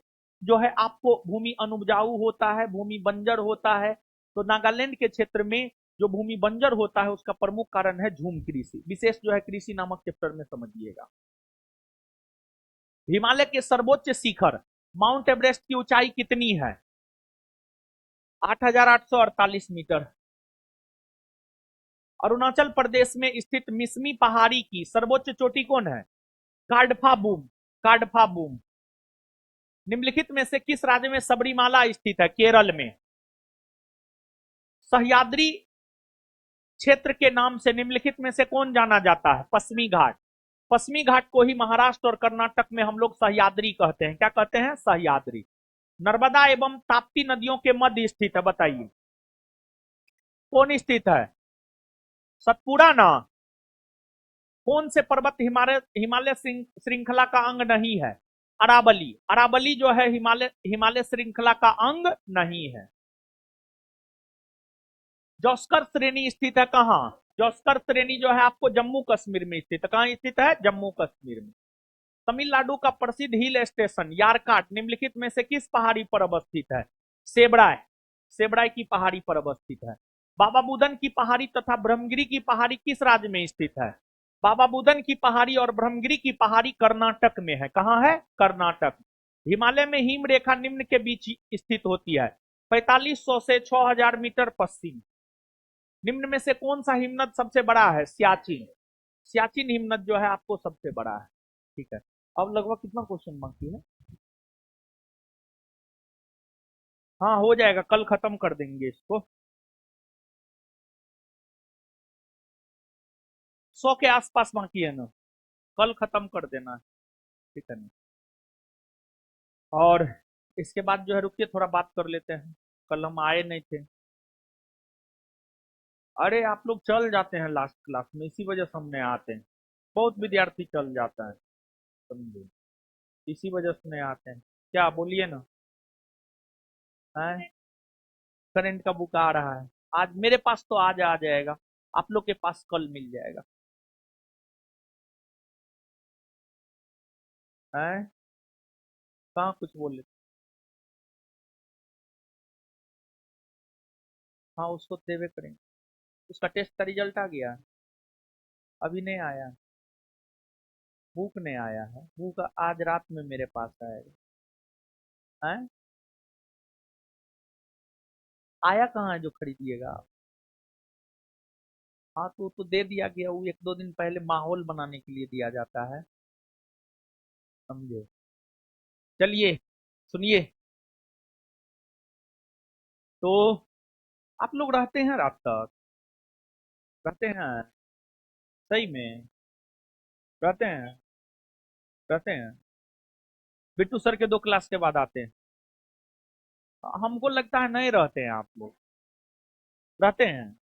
जो है आपको भूमि अनुपजाऊ होता है, भूमि बंजर होता है। तो नागालैंड के क्षेत्र में जो भूमि बंजर होता है, उसका प्रमुख कारण है झूम कृषि। विशेष जो है कृषि नामक चैप्टर में समझिएगा। हिमालय के सर्वोच्च शिखर माउंट एवरेस्ट की ऊंचाई कितनी है? 8,848 मीटर। अरुणाचल प्रदेश में स्थित मिसमी पहाड़ी की सर्वोच्च चोटी कौन है? काडफा बूम। काडफा बूम। निम्नलिखित में से किस राज्य में सबरीमाला स्थित है? केरल में। सह्याद्री क्षेत्र के नाम से निम्नलिखित में से कौन जाना जाता है? पश्चिमी घाट। पश्चिमी घाट को ही महाराष्ट्र और कर्नाटक में हम लोग सह्याद्री कहते हैं। क्या कहते हैं? सह्याद्री। नर्मदा एवं ताप्ती नदियों के मध्य स्थित है, बताइए कौन स्थित है? सतपुड़ा ना? कौन से पर्वत हिमालय हिमालय श्रृंखला का अंग नहीं है? अरावली। अरावली जो है हिमालय हिमालय श्रृंखला का अंग नहीं है। जौस्कर श्रेणी स्थित है कहां? जौस्कर श्रेणी जो है आपको जम्मू कश्मीर में स्थित है। कहां स्थित है? जम्मू कश्मीर में। तमिलनाडु का प्रसिद्ध हिल स्टेशन यारकाट निम्नलिखित में से किस पहाड़ी पर अवस्थित है? सेबड़ाय। सेबड़ाय की पहाड़ी पर अवस्थित है। बाबा बुदन की पहाड़ी तथा ब्रह्मगिरी की पहाड़ी किस राज्य में स्थित है? बाबा बुदन की पहाड़ी और ब्रह्मगिरी की पहाड़ी कर्नाटक में है। कहां है? कर्नाटक। हिमालय में हिम रेखा निम्न के बीच स्थित होती है। 4500 से 6000 मीटर पश्चिम। निम्न में से कौन सा हिमनद सबसे बड़ा है? सियाचिन। सियाचिन हिमनद जो है आपको सबसे बड़ा है। ठीक है। अब लगभग कितना क्वेश्चन बाकी है? हाँ हो जाएगा, कल खत्म कर देंगे इसको। 100 के आसपास बाकी है ना? कल खत्म कर देना है। ठीक है ना? और इसके बाद जो है रुकिए थोड़ा बात कर लेते हैं। कल हम आए नहीं थे। अरे आप लोग चल जाते हैं लास्ट क्लास में, इसी वजह से हम नहीं आते हैं। बहुत विद्यार्थी चल जाता है, समझे? इसी वजह से नहीं आते हैं। क्या बोलिए ना? है करंट का बुक आ रहा है आज मेरे पास, तो आज आ जाएगा। आप लोग के पास कल मिल जाएगा। है कहाँ कुछ बोले? हाँ उसको देवे करेंगे। उसका टेस्ट का रिजल्ट आ गया? अभी नहीं आया? बुक नहीं आया है? बुक आज रात में मेरे पास आएगा। है आया कहाँ है जो खरीदिएगा आप? हाँ तो दे दिया गया, वो 1-2 दिन पहले माहौल बनाने के लिए दिया जाता है, समझे? चलिए सुनिए। तो आप लोग रहते हैं रात तक? रहते हैं? सही में? रहते हैं? रहते हैं? बिट्टू सर के 2 क्लास के बाद आते हैं? हमको लगता है नहीं रहते हैं आप लोग। रहते हैं?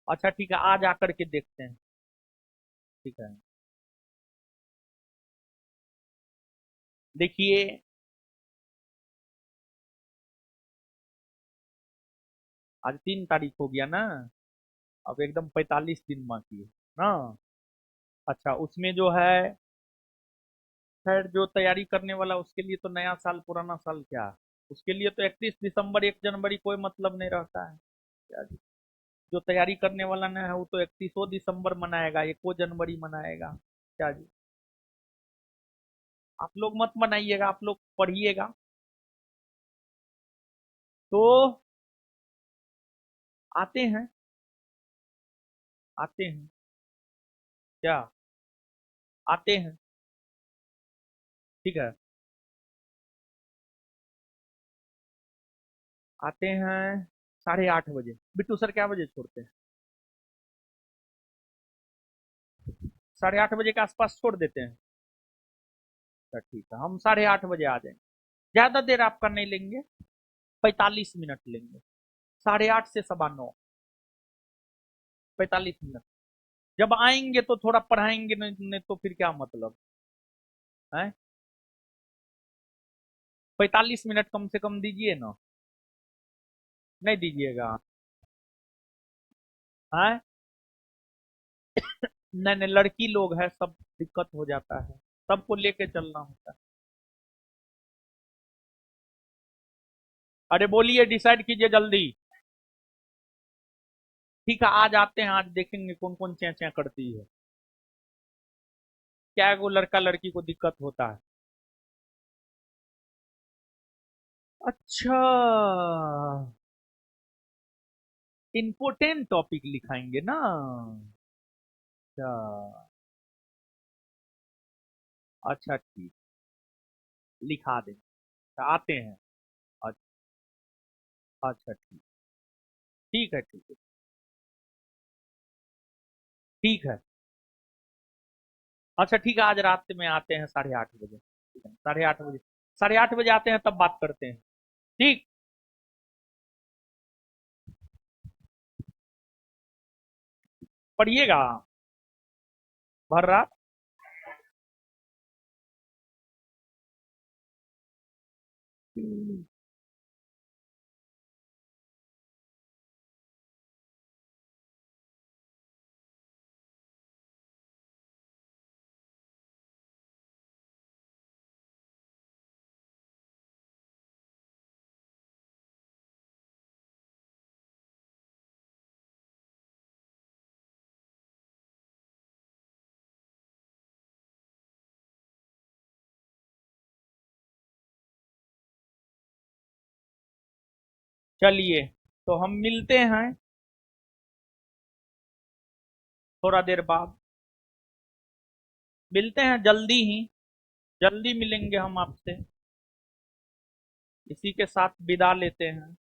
अच्छा ठीक है, आज आकर के देखते हैं। ठीक है। देखिए, आज 3 तारीख हो गया ना, अब एकदम 45 दिन बाकी है ना। अच्छा, उसमें जो है, खैर जो तैयारी करने वाला उसके लिए तो नया साल पुराना साल क्या, उसके लिए तो 31 दिसंबर 1 जनवरी कोई मतलब नहीं रहता है। क्या जी, जो तैयारी करने वाला ना है वो तो 31 दिसंबर मनाएगा, 1 जनवरी मनाएगा। क्या जी, आप लोग मत मनाइएगा, आप लोग पढ़िएगा। तो आते हैं, आते हैं, क्या, आते हैं, ठीक है, आते हैं 8:30 बजे। बिट्टू सर क्या बजे छोड़ते हैं? 8:30 बजे के आसपास छोड़ देते हैं। अच्छा ठीक है, हम 8:30 बजे आ जाएंगे। ज्यादा देर आपका नहीं लेंगे, 45 मिनट लेंगे। 8:30 से 9:15, 45 मिनट। जब आएंगे तो थोड़ा पढ़ाएंगे, नहीं तो फिर क्या मतलब है। 45 मिनट कम से कम दीजिए ना। नहीं दीजिएगा? है, नहीं नहीं, लड़की लोग है, सब दिक्कत हो जाता है, सबको लेके चलना होता है। अरे बोलिए, डिसाइड कीजिए जल्दी। ठीक है, आज आते हैं, आज देखेंगे कौन कौन च्या च्या करती है। क्या है, वो लड़का लड़की को दिक्कत होता है? अच्छा, इम्पोर्टेंट टॉपिक लिखाएंगे ना। अच्छा, अच्छा ठीक, लिखा दें, आते हैं। अच्छा, अच्छा ठीक, ठीक है, ठीक है, ठीक है। अच्छा ठीक है, आज रात में आते हैं 8:30 बजे, ठीक है, 8:30 बजे, 8:30 बजे आते हैं, तब बात करते हैं। ठीक, पढ़िएगा भर रात। चलिए, तो हम मिलते हैं थोड़ा देर बाद, मिलते हैं जल्दी ही, जल्दी मिलेंगे हम आपसे। इसी के साथ विदा लेते हैं।